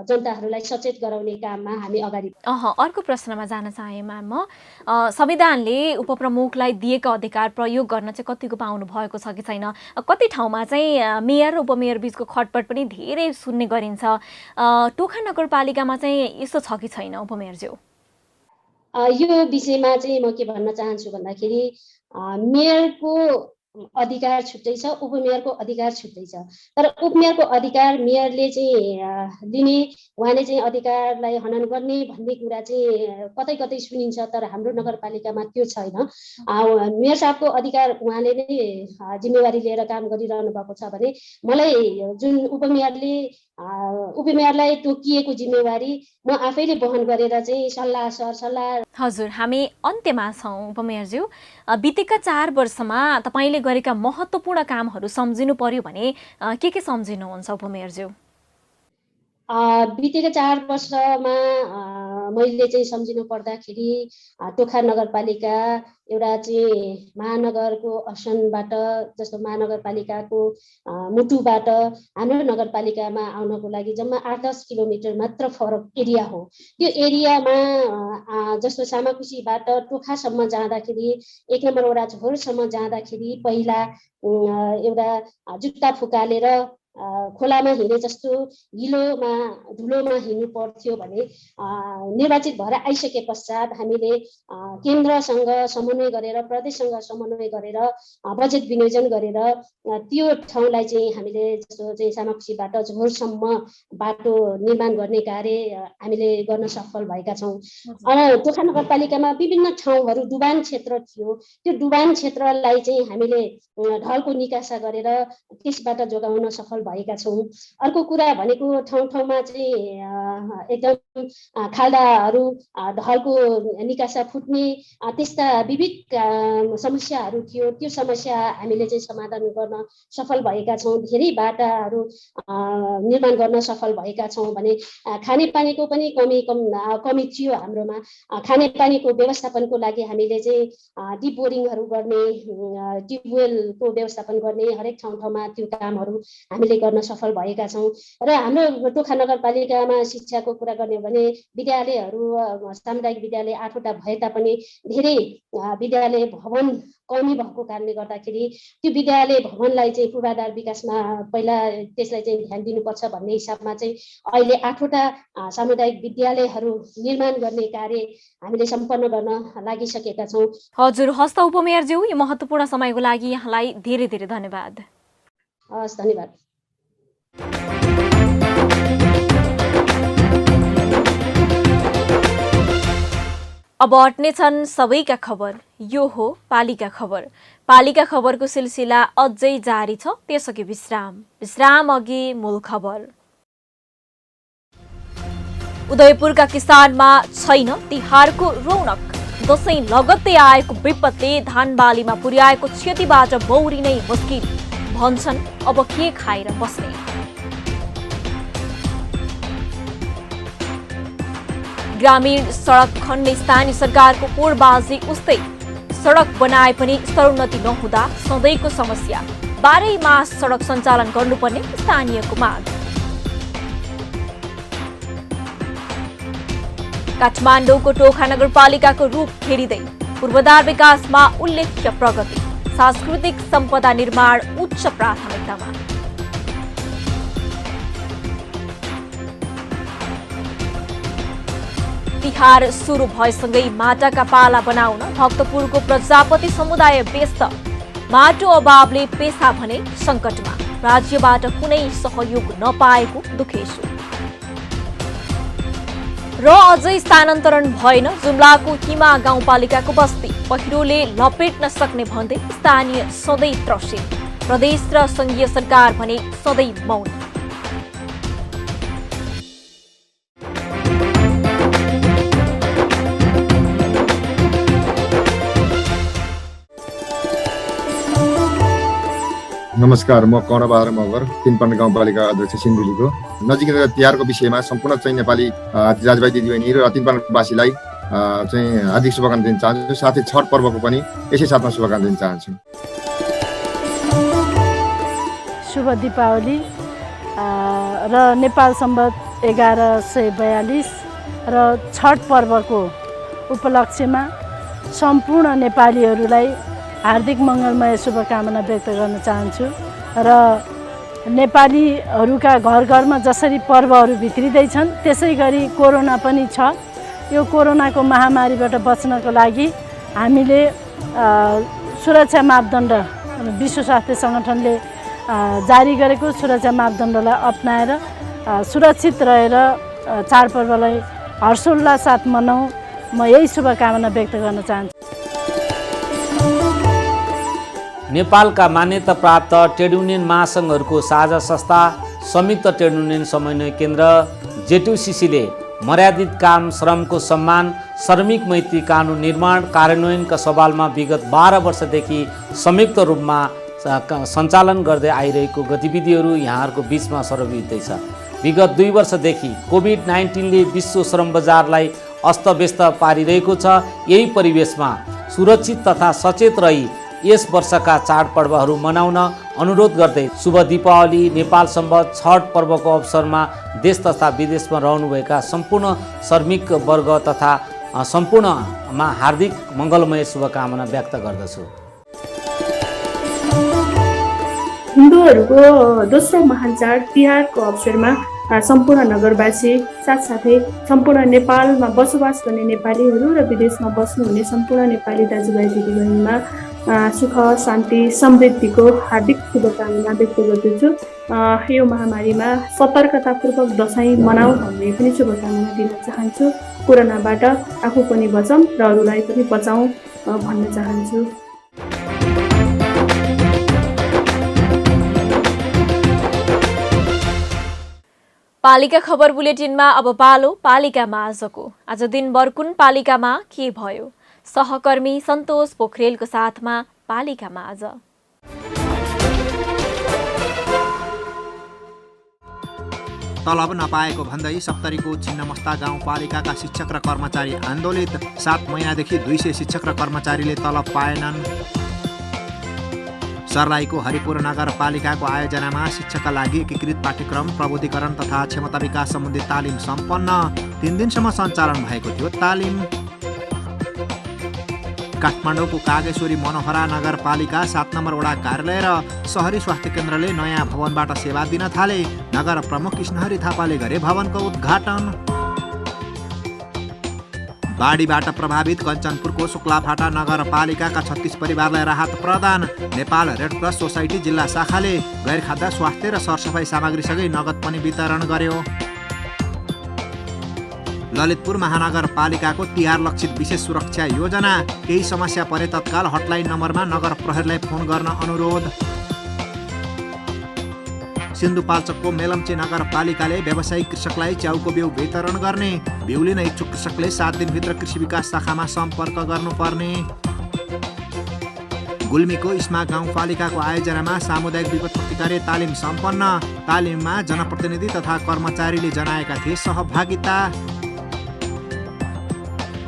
जनताहरूलाई सचेत गराउने काममा हामी अगाडि। अर्को प्रश्नमा जान चाहे म संविधानले उपप्रमुखलाई दिएका अधिकार प्रयोग गर्न चाहिँ कतिको पाउनु भएको छ कि छैन? कति ठाउँमा चाहिँ मेयर र उपमेयर बीचको खटपट पनि धेरै सुन्ने गरिन्छ। टोखा नगरपालिकामा चाहिँ यस्तो छ कि छैन उपमेयरज्यू? यो विषयमा चाहिँ म के भन्न चाहन्छु भन्दाखेरि मेयरको अधिकार छुट्टै छ, उपमेयरको अधिकार छुट्टै छ। तर उपमेयरको अधिकार मेयरले चाहिँ लिने, उहाँले चाहिँ अधिकारलाई हनन गर्ने भन्ने कुरा चाहिँ कतै कतै सुनिन्छ, तर हाम्रो नगरपालिकामा त्यो छैन। मेयर साहबको अधिकार उहाँले नै जिम्मेवारी लिएर काम गरिरहनु भएको छ भने मलाई जुन उपमेयरलाई तोकिएको जिम्मेवारी म आफैले वहन गरेर चाहिँ सल्लाह। हजुर, हामी अन्त्यमा छौँ उपमेयरज्यू। बितेका 4 वर्षमा तपाईँले गरेका महत्त्वपूर्ण कामहरू सम्झिनु पर्यो भने के सम्झिनुहुन्छ उपमेयरज्यू? बितेका 4 वर्षमा मैले चाहिँ सम्झिनु पर्दाखेरि टोखा नगरपालिका एउटा चाहिँ महानगरको असनबाट, जस्तो महानगरपालिकाको मुटुबाट हाम्रो नगरपालिकामा आउनको लागि जम्मा 8-10 किलोमिटर मात्र फरक एरिया हो। त्यो एरियामा जस्तो सामाकुसीबाट टोखासम्म जाँदाखेरि, 1 नम्बर वडा झोरसम्म जाँदाखेरि पहिला एउटा जुत्ता फुकालेर खोलामा हिँडे जस्तो हिलोमा धुलोमा हिँड्नु पर्थ्यो भने निर्वाचित भएर आइसके पश्चात हामीले केन्द्रसँग समन्वय गरेर, प्रदेशसँग समन्वय गरेर बजेट विनियोजन गरेर त्यो ठाउँलाई चाहिँ हामीले जस्तो चाहिँ सामाकुसीबाट झोरसम्म बाटो निर्माण गर्ने कार्य हामीले गर्न सफल भएका छौँ। टोखा नगरपालिकामा विभिन्न ठाउँहरू डुबान क्षेत्र थियो, त्यो डुबान क्षेत्रलाई चाहिँ हामीले ढलको निकासा गरेर त्यसबाट जोगाउन सफल भएका छौँ। अर्को कुरा भनेको ठाउँ ठाउँमा चाहिँ एकदम खाल्डाहरू, ढलको निकासा फुट्ने त्यस्ता विविध समस्याहरू थियो। त्यो समस्या हामीले चाहिँ समाधान गर्न सफल भएका छौँ। धेरै बाटाहरू निर्माण गर्न सफल भएका छौँ भने खानेपानीको पनि कमी थियो हाम्रोमा। खानेपानीको व्यवस्थापनको लागि हामीले चाहिँ डिप बोरिङहरू गर्ने, ट्युबवेलको व्यवस्थापन गर्ने, हरेक ठाउँ ठाउँमा त्यो कामहरू हामीले हामीले गर्न सफल भएका छौँ। र हाम्रो टोखा नगरपालिकामा शिक्षाको कुरा गर्ने हो भने विद्यालयहरू सामुदायिक विद्यालय 8वटा भए तापनि धेरै विद्यालय भवन कमी भएको कारणले गर्दाखेरि त्यो विद्यालय भवनलाई चाहिँ पूर्वाधार विकासमा पहिला त्यसलाई चाहिँ ध्यान दिनुपर्छ भन्ने हिसाबमा चाहिँ अहिले 8वटा सामुदायिक विद्यालयहरू निर्माण गर्ने कार्य हामीले सम्पन्न गर्न लागिसकेका छौँ। हजुर, हस्त उपमेयरज्यू, यो महत्त्वपूर्ण समयको लागि यहाँलाई धेरै धेरै धन्यवाद। हस्, धन्यवाद। अब अट्नेछन् सबैका खबर, यो हो पालिका खबर। पालिका खबरको सिलसिला अझै जारी छ, त्यसअघि विश्राम अघि मूल खबर। उदयपुरका किसानमा छैन तिहारको रौनक। दशैं लगत्तै आएको विपदले धान बालीमा पुर्याएको क्षतिबाट बौरिनै मुस्किल। भन्छन् अब के खाएर बस्ने। ग्रामीण सडक खन्ने स्थानीय सरकारको पोडबाजी उस्तै। सडक बनाए पनि स्तरोन्नति नहुँदा सधैँको समस्या। 12 मास सडक सञ्चालन गर्नुपर्ने स्थानीयको माग। काठमाडौँको टोखा नगरपालिकाको रूप फेरिँदै पूर्वाधार विकासमा उल्लेख्य प्रगति। सांस्कृतिक सम्पदा निर्माण उच्च प्राथमिकतामा। तिहार सुरु भएसँगै माटाका पाला बनाउन भक्तपुरको प्रजापति समुदाय व्यस्त। माटो अभावले पेसा भने सङ्कटमा। राज्यबाट कुनै सहयोग नपाएको दुखेसु। र अझै स्थानान्तरण भएन जुम्लाको हिमा गाउँपालिकाको बस्ती। पहिरोले लपेट्न सक्ने भन्दै स्थानीय सधैँ त्रसित। प्रदेश र संघीय सरकार भने सधैँ मौन। नमस्कार, म कर्णबहादुर मगर, तिनपन्न गाउँपालिका अध्यक्ष सिन्धुलीको। नजिकै तिहारको विषयमा सम्पूर्ण चाहिँ नेपाली दाजुभाइ दिदीबहिनी र तिनपन्नवासीलाई चाहिँ हार्दिक शुभकामना दिन चाहन्छु। साथै छठ पर्वको पनि यसै साथमा शुभकामना दिन चाहन्छु। शुभ दीपावली र नेपाल सम्वत 1142 र छठ पर्वको उपलक्ष्यमा सम्पूर्ण नेपालीहरूलाई हार्दिक मङ्गलमय शुभकामना व्यक्त गर्न चाहन्छु। र नेपालीहरूका घर घरमा जसरी पर्वहरू भित्रिँदैछन् त्यसै गरी कोरोना पनि छ। यो कोरोनाको महामारीबाट बच्नको लागि हामीले सुरक्षा मापदण्ड विश्व स्वास्थ्य सङ्गठनले जारी गरेको सुरक्षा मापदण्डलाई अपनाएर सुरक्षित रहेर चाडपर्वलाई हर्षोल्लास साथ मनाउँ, म यही शुभकामना व्यक्त गर्न चाहन्छु। नेपालका मान्यता प्राप्त ट्रेड युनियन महासङ्घहरूको साझा संस्था संयुक्त ट्रेड युनियन समन्वय केन्द्र जेटुसिसीले मर्यादित काम श्रमको सम्मान श्रमिक मैत्री कानुन निर्माण कार्यान्वयनका सवालमा विगत 12 वर्षदेखि संयुक्त रूपमा सञ्चालन गर्दै आइरहेको गतिविधिहरू यहाँहरूको बिचमा सर्वविदित छ। विगत 2 वर्षदेखि कोभिड-19ले विश्व श्रम बजारलाई अस्तव्यस्त पारिरहेको छ। यही परिवेशमा सुरक्षित तथा सचेत रही यस वर्षका चाडपर्वहरू मनाउन अनुरोध गर्दै शुभ दीपावली, नेपाल सम्वत छठ पर्वको अवसरमा देश तथा विदेशमा रहनुभएका सम्पूर्ण श्रमिक वर्ग तथा सम्पूर्णमा हार्दिक मङ्गलमय शुभकामना व्यक्त गर्दछु। हिन्दूहरूको दोस्रो महान चाड तिहारको अवसरमा सम्पूर्ण नगरवासी साथसाथै सम्पूर्ण नेपालमा बसोबास गर्ने नेपालीहरू र विदेशमा बस्नुहुने सम्पूर्ण नेपाली दाजुभाइ दिदीबहिनीमा सुख शान्ति समृद्धिको हार्दिक शुभकामना व्यक्त गर्दछु। यो महामारीमा सतर्कतापूर्वक दसैँ मनाऊ भन्ने पनि शुभकामना दिन चाहन्छु। कोरोनाबाट आफू पनि बचौँ र अरूलाई पनि बचाउँ भन्न चाहन्छु। पालिका खबर बुलेटिनमा अब पालो पालिकामा आजको। आज दिनभर कुन पालिकामा के भयो? सहकर्मी सन्तोष पोखरेलको साथमा पालिकामा आज। तलब नपाएको भन्दै सप्तरीको छिन्नमस्ता गाउँपालिकाका शिक्षक र कर्मचारी आन्दोलित। 7 महिनादेखि 200 शिक्षक र कर्मचारीले तलब पाएनन्। सर्लाहीको हरिपुर नगरपालिकाको आयोजनामा शिक्षाका लागि एकीकृत पाठ्यक्रम प्रबुद्धीकरण तथा क्षमता विकास सम्बन्धी तालिम सम्पन्न 3 दिनसम्म सञ्चालन भएको थियो। तालिम काठमाडौँको कागेश्वरी मनोहरा नगरपालिका 7 नम्बर वडा कार्यालय र सहरी स्वास्थ्य केन्द्रले नयाँ भवनबाट सेवा दिन थाले। नगर प्रमुख कृष्णहरि थापाले गरे भवनको उद्घाटन। बाढीबाट प्रभावित कञ्चनपुरको शुक्लाफाटा नगरपालिकाका 36 परिवारलाई राहत प्रदान। नेपाल रेडक्रस सोसाइटी जिल्ला शाखाले गैरखाद्य स्वास्थ्य र सरसफाई सामग्रीसँगै नगद पनि वितरण गर्यो। ललितपुर महानगरपालिकाको तिहार लक्षित विशेष सुरक्षा योजना। केही समस्या परे तत्काल हटलाइन नम्बरमा नगर प्रहरीलाई फोन गर्न अनुरोध। सिन्धुपाल्चोकको मेलम्ची नगरपालिकाले व्यावसायिक कृषकलाई च्याउको बिउ वितरण गर्ने। बिउ लिन इच्छुक कृषकले 7 दिनभित्र कृषि विकास शाखामा सम्पर्क गर्नुपर्ने। गुल्मीको इस्मा गाउँपालिकाको आयोजनामा सामुदायिक विपद प्रतिकारी तालिम सम्पन्न। तालिममा जनप्रतिनिधि तथा कर्मचारीले जनाएका थिए सहभागिता।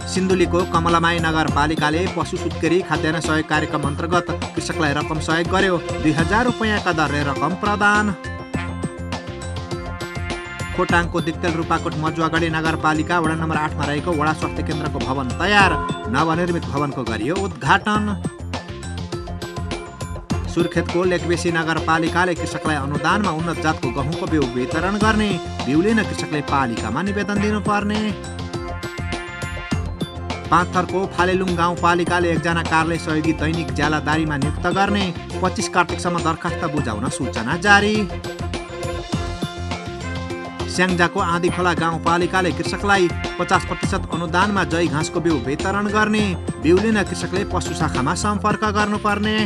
सिन्धुलीको कमलामाई नगरपालिकाले पशु सुत्केरी खाद्यान्न सहयोग कार्यक्रम अन्तर्गत कृषकलाई रकम सहयोग गर्यो। 2000 रुपैयाँका दरले रकम प्रदान। खोटाङको दिक्तेल रूपाकोट मजुवागढी नगरपालिका वडा नम्बर 8 मा रहेको वडा स्वास्थ्य केन्द्रको भवन तयार। नवनिर्मित भवनको गरियो उद्घाटन। सुर्खेतको लेकबेसी नगरपालिकाले कृषकलाई अनुदानमा उन्नत जातको गहुँको बिउ वितरण गर्ने। बिउ लिन कृषकले पालिकामा निवेदन दिनुपर्ने। पाँचथरको फालेलुङ गाउँपालिकाले 1 जना कार्यालय सहयोगी दैनिक ज्यालादारीमा नियुक्त गर्ने। 25 कार्तिकसम्म दरखास्त बुझाउन सूचना जारी। स्याङ्जाको आँधीखोला गाउँपालिकाले कृषकलाई 50% अनुदानमा जय घाँसको बिउ वितरण गर्ने। बिउ लिन कृषकले पशु शाखामा सम्पर्क गर्नुपर्ने।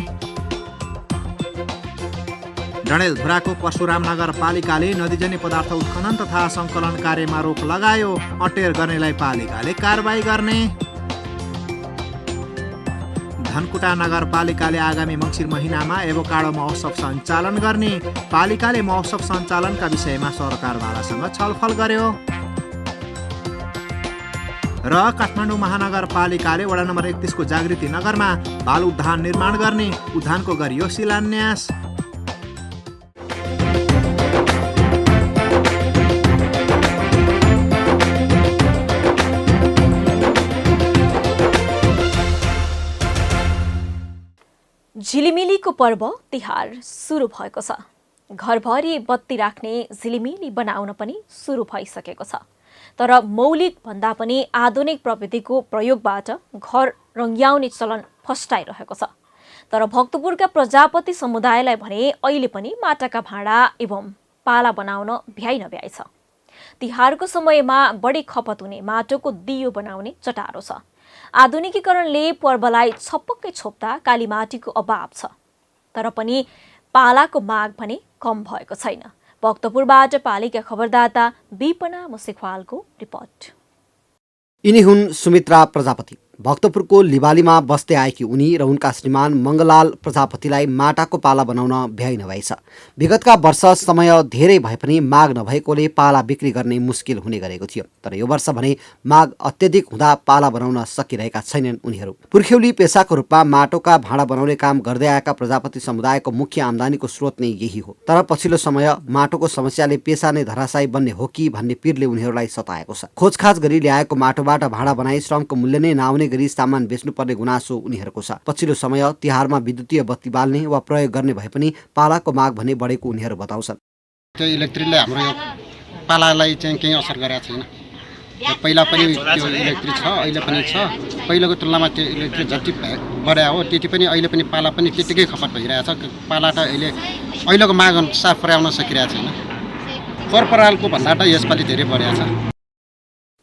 डडेलधुराको परशुराम नगरपालिकाले नदीजन्य पदार्थ उत्खनन तथा सङ्कलन कार्यमा रोक लगायो। अटेर गर्नेलाई पालिकाले कारबाही गर्ने। धनकुटा नगरपालिकाले आगामी मङ्सिर महिनामा एभोकाडो महोत्सव सञ्चालन गर्ने। पालिकाले महोत्सव सञ्चालनका विषयमा सरकारवालासँग छलफल गर्यो। र काठमाडौँ महानगरपालिकाले वडा नम्बर 31 को जागृति नगरमा बाल उद्यान निर्माण गर्ने। उद्यानको गरियो शिलान्यास। झिलिमिलीको पर्व तिहार सुरु भएको छ। घरभरि बत्ती राख्ने झिलिमिली बनाउन पनि सुरु भइसकेको छ। तर मौलिक भन्दा पनि आधुनिक प्रविधिको प्रयोगबाट घर रङ्ग्याउने चलन फस्टाइरहेको छ। तर भक्तपुरका प्रजापति समुदायलाई भने अहिले पनि माटाका भाँडा एवं पाला बनाउन भ्याइ नभ्याइ छ। तिहारको समयमा बढी खपत हुने माटोको दियो बनाउने चटारो छ। आधुनिकीकरणले पर्वलाई छपक्कै छोप्दा कालीमाटीको अभाव छ। तर पनि पालाको माग भने कम भएको छैन। भक्तपुरबाट पालिका खबरदाता विपना मुसेखवालको रिपोर्ट। यिनी हुन् सुमित्रा प्रजापति। भक्तपुरको लिबालीमा बस्दै आएकी उनी र उनका श्रीमान मङ्गलाल प्रजापतिलाई माटाको पाला बनाउन भ्याइ नभएछ। विगतका वर्ष समय धेरै भए पनि माग नभएकोले पाला बिक्री गर्ने मुस्किल हुने गरेको थियो। तर यो वर्ष भने माग अत्यधिक हुँदा पाला बनाउन सकिरहेका छैनन् उनीहरू। पुर्ख्यौली पेसाको रूपमा माटोका भाँडा बनाउने काम गर्दै आएका प्रजापति समुदायको मुख्य आम्दानीको स्रोत नै यही हो। तर पछिल्लो समय माटोको समस्याले पेसा नै धराशायी बन्ने हो कि भन्ने पिरले उनीहरूलाई सताएको छ। खोजखाज गरी ल्याएको माटोबाट भाँडा बनाई श्रमको मूल्य नै नआउने गरी सामान बेच्नुपर्ने गुनासो उनीहरूको छ। पछिल्लो समय तिहारमा विद्युतीय बत्ती बाल्ने वा प्रयोग गर्ने भए पनि पालाको माग भने बढेको उनीहरू बताउँछन्। त्यो इलेक्ट्रिकले हाम्रो यो पालालाई चाहिँ केही असर गरेको छैन। पहिला पनि त्यो इलेक्ट्रिक छ, अहिले पनि छ। पहिलाको तुलनामा त्यो इलेक्ट्रिक जति बढ्या हो त्यति पनि अहिले पनि पाला पनि त्यतिकै खपत भइरहेछ। पाला त अहिलेको माग अनुसार पुर्याउन सकिरहेको छैन। परपरालको भन्दा त यसपालि धेरै बढेको छ।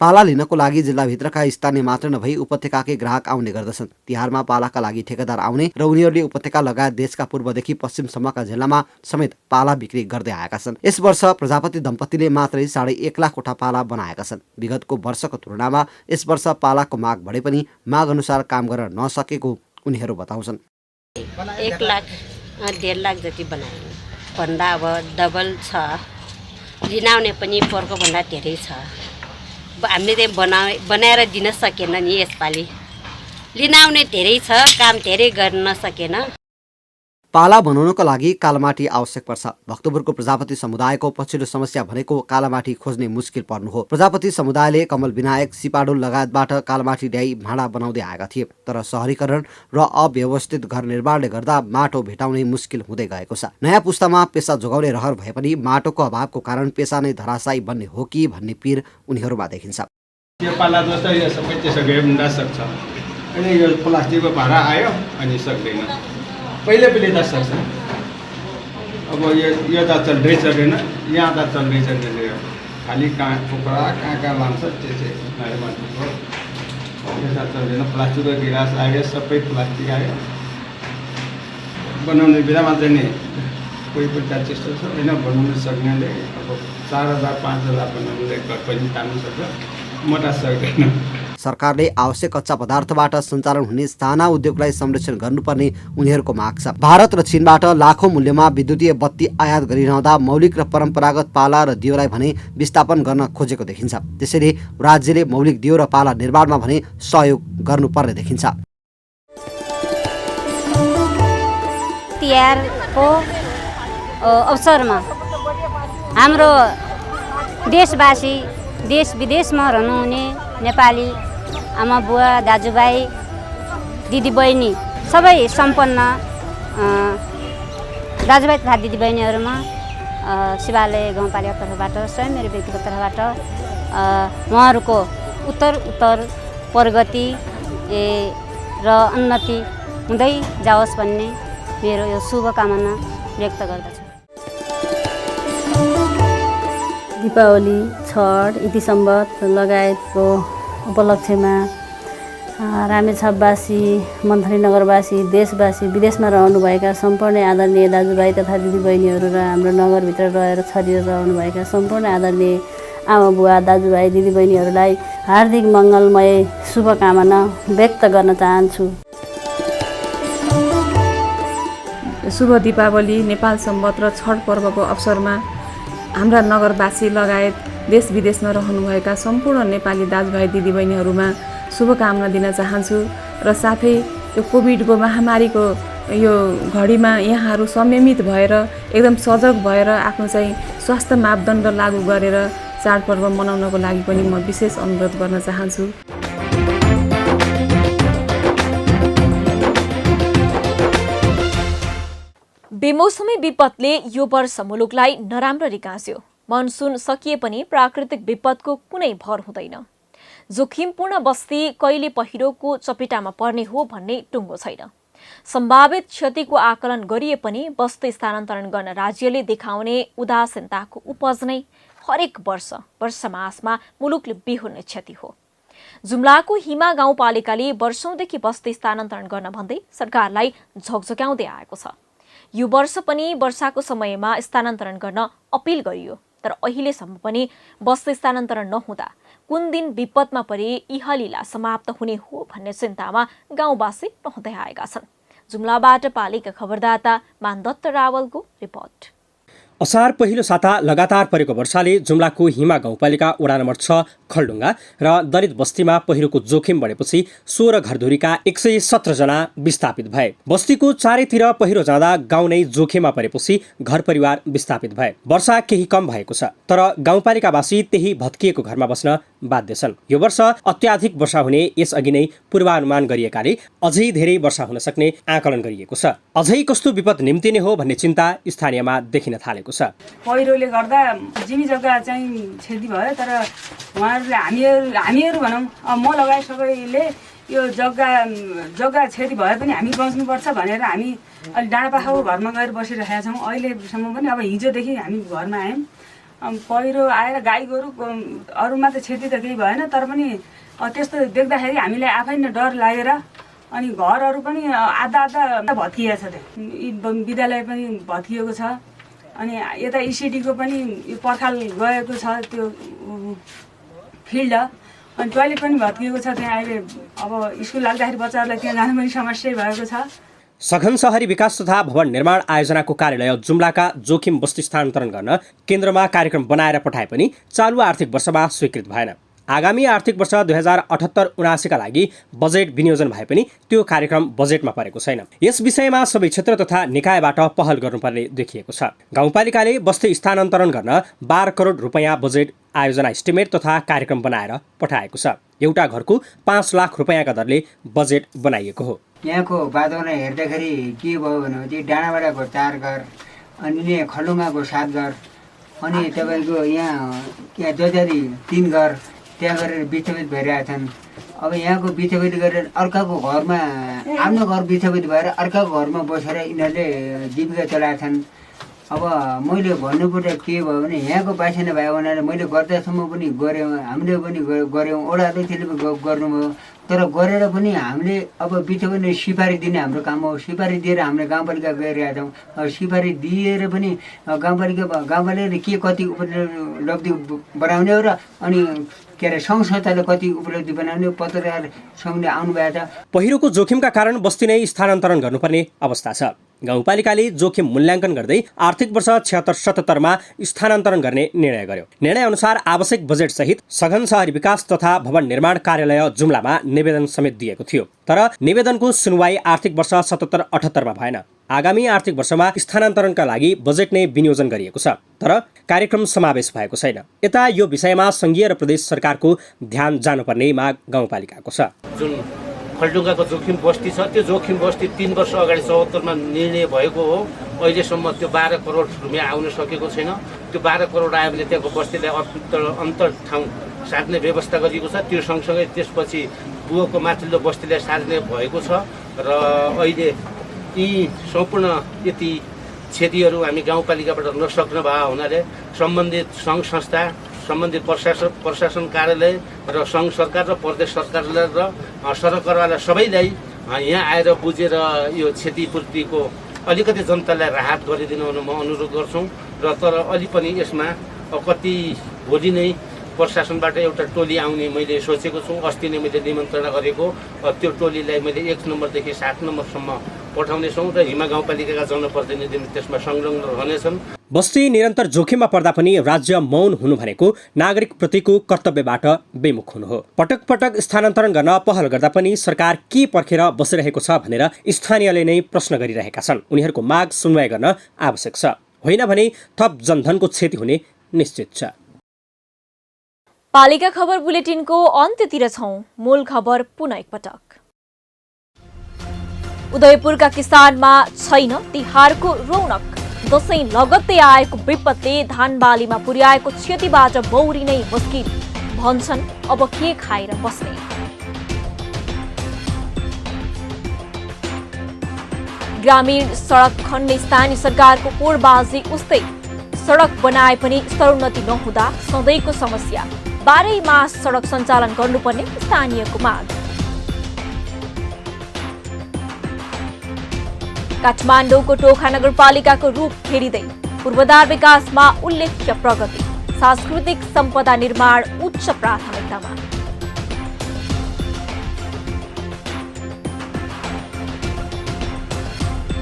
पाला लिनको लागि जिल्लाभित्रका स्थानीय मात्र नभई उपत्यकाकै ग्राहक आउने गर्दछन्। तिहारमा पालाका लागि ठेकेदार आउने र उनीहरूले उपत्यका लगायत देशका पूर्वदेखि पश्चिमसम्मका जिल्लामा समेत पाला बिक्री गर्दै आएका छन्। यस वर्ष प्रजापति दम्पतिले मात्रै 1.5 लाख वटा पाला बनाएका छन्। विगतको वर्षको तुलनामा यस वर्ष पालाको माग बढे पनि माग अनुसार काम गर्न नसकेको उनीहरू बताउँछन्। 1 लाख 1.5 लाख जति बनाए भन्दा अब डबल छ। लिनाउने पनि पोहोरको भन्दा धेरै छ। हामीले बनाएर दिन सकेन नि यसपालि। लिन आउने धेरै छ, काम धेरै गर्न सकेन। पाला बनाउनको लागि कालामाटी आवश्यक पर्छ। भक्तपुरको प्रजापति समुदायको पछिल्लो समस्या भनेको कालामाटी खोज्ने मुस्किल पर्नु हो। प्रजापति समुदायले कमल विनायक, सिपाडोल लगायतबाट कालामाटी ल्याई भाँडा बनाउँदै आएका थिए, तर शहरीकरण र अव्यवस्थित घर निर्माणले गर्दा माटो भेटाउने मुस्किल हुँदै गएको छ। नयाँ पुस्तामा पेसा जोगाउने रहर भए पनि माटोको अभावको कारण पेसा नै धराशायी बन्ने हो कि भन्ने पीर उनीहरूमा देखिन्छ। यो पाला जस्तो यो सबै त्यसो हुन सक्छ, अनि यो प्लास्टिकको भाँडा आयो अनि सक्दैन, पहिले त सक्छ। अब यो त चल्दै चल्दैन, यहाँ त चल्दै चल्दैन, खालि टुक्रा कहाँ लान्छ त्यसै त्यसमा चल्दैन। प्लास्टिकको गिलास आयो, सबै प्लास्टिक आयो। बनाउने बेलामा चाहिँ नि कोही पनि त्यस्तो छ होइन, बनाउनु सक्नेले अब 4000 5000 बनाउनुले घर पनि तान्नु सक्छ, मोटा सक्दैन। सरकारले आवश्यक कच्चा पदार्थबाट सञ्चालन हुने साना उद्योगलाई संरक्षण गर्नुपर्ने उनीहरूको माग छ। भारत र चीनबाट लाखौं मूल्यमा विद्युतीय बत्ती आयात गरिरहँदा मौलिक र परम्परागत पाला र दियोलाई भने विस्थापन गर्न खोजेको देखिन्छ। त्यसैले राज्यले मौलिक दियो र पाला निर्माणमा भने सहयोग गर्नुपर्ने देखिन्छ। तिहारको अवसरमा हाम्रो देशवासी, देश विदेशमा रहनुहुने नेपाली आमा बुवा, दाजुभाइ, दिदीबहिनी सबै सम्पन्न दाजुभाइ तथा दिदीबहिनीहरूमा शिवालय गाउँपालिका तर्फबाट, स्वयं मेरो व्यक्तिगत तर्फबाट उहाँहरूको उत्तर प्रगति र उन्नति हुँदै जाओस् भन्ने मेरो यो शुभकामना व्यक्त गर्दछु। दीपावली, छठ, इति सम्बत लगायतको उपलक्ष्यमा रामेछापवासी, मन्थली नगरवासी, देशवासी, विदेशमा रहनुभएका सम्पूर्ण आदरणीय दाजुभाइ तथा दिदीबहिनीहरू र हाम्रो नगरभित्र रहेर छरिएर रहनुभएका सम्पूर्ण आदरणीय आमा बुवा, दाजुभाइ, दिदीबहिनीहरूलाई हार्दिक मङ्गलमय शुभकामना व्यक्त गर्न चाहन्छु। शुभ दीपावली, नेपाल सम्वत र छठ पर्वको अवसरमा हाम्रा नगरवासी लगायत देश विदेशमा रहनुभएका सम्पूर्ण नेपाली दाजुभाइ दिदीबहिनीहरूमा शुभकामना दिन चाहन्छु र साथै यो कोभिडको महामारीको यो घडीमा यहाँहरू संयमित भएर एकदम सजग भएर आफ्नो चाहिँ स्वास्थ्य मापदण्ड लागू गरेर चाडपर्व मनाउनको लागि पनि म विशेष अनुरोध गर्न चाहन्छु। बेमौसमी विपदले यो वर्ष मुलुकलाई नराम्ररी गाँस्यो। मनसुन सकिए पनि प्राकृतिक विपदको कुनै भर हुँदैन। जोखिमपूर्ण बस्ती कहिले पहिरोको चपेटामा पर्ने हो भन्ने टुङ्गो छैन। सम्भावित क्षतिको आकलन गरिए पनि बस्ती स्थानान्तरण गर्न राज्यले देखाउने उदासीनताको उपज नै हरेक वर्ष मासमा मुलुकले बेहोर्ने क्षति हो। जुम्लाको हिमा गाउँपालिकाले वर्षौंदेखि बस्ती स्थानान्तरण गर्न भन्दै सरकारलाई झकझक्याउँदै आएको छ। यो वर्ष पनि वर्षाको समयमा स्थानान्तरण गर्न अपिल गरियो, तर अहिलेसम्म पनि बस्ती स्थानान्तरण नहुँदा कुन दिन विपदमा परि इहलीला समाप्त हुने हो भन्ने चिन्तामा गाउँवासी रहँदै आएका छन्। जुम्लाबाट पालिका खबरदाता मानदत्त रावलको रिपोर्ट। असार पहिलो साता लगातार परेको वर्षाले जुम्लाको हिमा गाउँपालिका वडा नम्बर 6 खलडुङ्गा र दलित बस्तीमा पहिरोको जोखिम बढेपछि 16 घरधुरीका 117 जना विस्थापित भए। बस्तीको चारैतिर पहिरो जाँदा गाउँ नै जोखिममा परेपछि घर परिवार विस्थापित भए। वर्षा केही कम भएको छ, तर गाउँपालिकावासी त्यही भत्किएको घरमा बस्न बाध्य छन्। यो वर्ष अत्याधिक वर्षा हुने यसअघि नै पूर्वानुमान गरिएकाले अझै धेरै वर्षा हुन सक्ने आकलन गरिएको छ। अझै कस्तो विपद निम्तिने हो भन्ने चिन्ता स्थानीयमा देखिन थालेको छ। पहिरोले गर्दा जिमी जग्गा चाहिँ क्षति भयो, तर उहाँहरूले हामीहरू भनौँ म लगायत सबैले यो जग्गा क्षति भए पनि हामी बस्नुपर्छ भनेर हामी अलि डाँडापाखाको घरमा गएर बसिरहेका छौँ। अहिलेसम्म पनि अब हिजोदेखि हामी घरमा आयौँ। पहिरो आएर गाई गोरु अरूमा त क्षति त केही भएन, तर पनि त्यस्तो देख्दाखेरि हामीलाई आफै नै डर लागेर अनि घरहरू पनि आधा भत्किएको छ। विद्यालय पनि भत्किएको छ, अनि यता इसिडीको पनि पर्खाल गएको छ त्यो फिल्ड, अनि टोयलेट पनि भत्किएको छ। त्यहाँ अहिले अब स्कुल लाग्दाखेरि बच्चाहरूलाई त्यहाँ जानु पनि समस्या भएको छ। सघन शहरी विकास तथा भवन निर्माण आयोजनाको कार्यालय जुम्लाका जोखिम बस्ती स्थानान्तरण गर्न केन्द्रमा कार्यक्रम बनाएर पठाए पनि चालु आर्थिक वर्षमा स्वीकृत भएन। आगामी आर्थिक वर्ष 2078-79 का लागि बजेट विनियोजन भए पनि त्यो कार्यक्रम बजेटमा परेको छैन। यस विषयमा सबै क्षेत्र तथा निकायबाट पहल गर्नुपर्ने देखिएको छ। गाउँपालिकाले बस्ती स्थानान्तरण गर्न 12 करोड रुपैयाँ बजेट आयोजना एस्टिमेट तथा कार्यक्रम बनाएर पठाएको छ। एउटा घरको 5 लाख रुपैयाँका दरले बजेट बनाइएको हो। यहाँको वातावरण हेर्दाखेरि के भयो भनेपछि डाँडाबाडाको 4 घर, अनि खलुङ्गाको 7 घर, अनि तपाईँको यहाँ जजारी 3 घर, त्यहाँ गरेर बिचबिच भइरहेछन्। अब यहाँको बिचबिच गरेर अर्काको घरमा आफ्नो घर बिचबिच भएर अर्काको घरमा बसेर यिनीहरूले जीविका चलाएछन्। अब मैले भन्नुपर्दा के भयो भने यहाँको बासिन्दा भयो भनेर मैले गर्दासम्म पनि गऱ्यौँ, हामीले पनि गऱ्यौँ, वडा अध्यक्षले पनि गर्नुभयो। तर गरेर पनि हामीले अब बिचमा सिफारिस दिने हाम्रो काम हो। सिफारिस दिएर हामीले गाउँपालिका गइरहेका छौँ। सिफारिस दिएर पनि गाउँपालिकाले के कति उपलब्धि बनाउने हो र अनि के अरे सङ्घ संस्थाले कति उपलब्धि बनाउने पत्रकार सङ्घले आउनुभएको छ। पहिरोको जोखिमका कारण बस्ती नै स्थानान्तरण गर्नुपर्ने अवस्था छ। गाउँपालिकाले जोखिम मूल्याङ्कन गर्दै आर्थिक वर्ष 76-77 स्थानान्तरण गर्ने निर्णय गर्यो। निर्णय अनुसार आवश्यक बजेट सहित सघन शहरी विकास तथा भवन निर्माण कार्यालय जुम्लामा निवेदन समेत दिएको थियो। तर निवेदनको सुनवाई आर्थिक वर्ष 77-78 भएन। आगामी आर्थिक वर्षमा स्थानान्तरणका लागि बजेट नै विनियोजन गरिएको छ, तर कार्यक्रम समावेश भएको छैन। यता यो विषयमा संघीय र प्रदेश सरकारको ध्यान जानुपर्ने माग गाउँपालिकाको छ। जुन खलडुङ्गाको जोखिम बस्ती छ, त्यो जोखिम बस्ती 3 वर्ष अगाडि 77 निर्णय भएको हो। अहिलेसम्म त्यो 12 करोड रुपियाँ आउन सकेको छैन। त्यो 12 करोड आयो भने त्यहाँको बस्तीलाई अन्तर ठाउँ सार्ने व्यवस्था गरिएको छ। त्यो सँगसँगै त्यसपछि बुवाको माथिल्लो बस्तीलाई सार्ने भएको छ र अहिले यी सम्पूर्ण यति क्षतिहरू हामी गाउँपालिकाबाट नसक्ने भए हुनाले सम्बन्धित सङ्घ संस्था, सम्बन्धित प्रशासन कार्यालय र सङ्घ सरकार र प्रदेश सरकारलाई र सरकारवाला सबैलाई यहाँ आएर बुझेर यो क्षतिपूर्तिको अलिकति जनतालाई राहत गरिदिनु म अनुरोध गर्छौँ। र तर अलि पनि यसमा कति भोलि नै प्रशासनबाट एउटा टोली आउने मैले सोचेको छु। अस्ति नै मैले निमन्त्रणा गरेको, त्यो टोलीलाई मैले 1 नम्बरदेखि 7 नम्बरसम्म पठाउनेछौँ र हिमा गाउँपालिकाका जनप्रतिनिधि त्यसमा संलग्न रहनेछन्। बस्ती निरन्तर जोखिममा पर्दा पनि राज्य मौन हुनु भनेको नागरिकप्रतिको कर्तव्यबाट बेमुख हुनु हो। पटक पटक स्थानान्तरण गर्न पहल गर्दा पनि सरकार के पर्खेर बसिरहेको छ भनेर स्थानीयले नै प्रश्न गरिरहेका छन्। उनीहरूको माग सुनवाई गर्न आवश्यक छ, होइन भने थप जनधनको क्षति हुने निश्चित छ। पालिका खबर बुलेटिनको अन्त्यतिर छौं। मूल खबर पुनः एकपटक। उदयपुरका किसानमा छैन तिहारको रौनक। दशैं लगत्तै आएको विपदले धान बालीमा पुर्याएको क्षतिबाट बौरिनै मुस्किल। भन्छन् अब के खाएर बस्ने। ग्रामीण सडक खण्ड स्थानीय सरकारको पोरबाजी उस्तै। सडक बनाए पनि स्तरोन्नति नहुँदा सधैँको समस्या। 12 मास सडक सञ्चालन गर्नुपर्ने स्थानीयको माग। काठमाडौँको टोखा नगरपालिकाको रूप फेरिँदै पूर्वाधार विकासमा उल्लेख्य प्रगति। सांस्कृतिक सम्पदा निर्माण उच्च प्राथमिकतामा।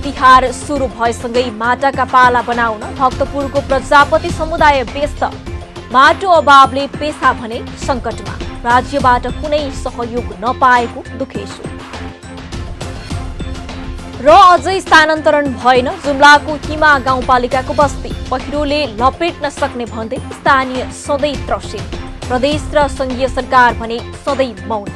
तिहार सुरु भएसँगै माटाका पाला बनाउन भक्तपुरको प्रजापति समुदाय व्यस्त। माटो अभावले पेसा भने सङ्कटमा। राज्यबाट कुनै सहयोग नपाएको दुखेसु। र अझै स्थानान्तरण भएन जुम्लाको हिमा गाउँपालिकाको बस्ती। पहिरोले लपेट्न सक्ने भन्दै स्थानीय सधैँ त्रसित। प्रदेश र संघीय सरकार भने सधैँ मौन।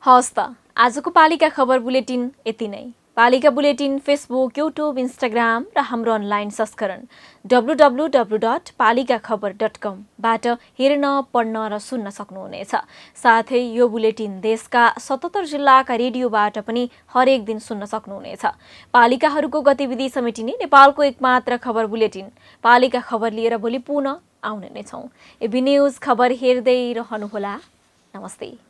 हवस् त आजको पालिका खबर बुलेटिन यति नै। पालिका बुलेटिन फेसबुक, युट्युब, इन्स्टाग्राम र हाम्रो अनलाइन संस्करण www.palikakhbar.com बाट हेर्न, पढ्न र सुन्न सक्नुहुनेछ। साथै यो बुलेटिन देशका 77 जिल्लाका रेडियोबाट पनि हरेक दिन सुन्न सक्नुहुनेछ। पालिकाहरूको गतिविधि समेटिने नेपालको एकमात्र खबर बुलेटिन पालिका खबर लिएर भोलि पुनः आउने नै छौं। एबी न्यूज खबर हेर्दै रहनुहोला। नमस्ते।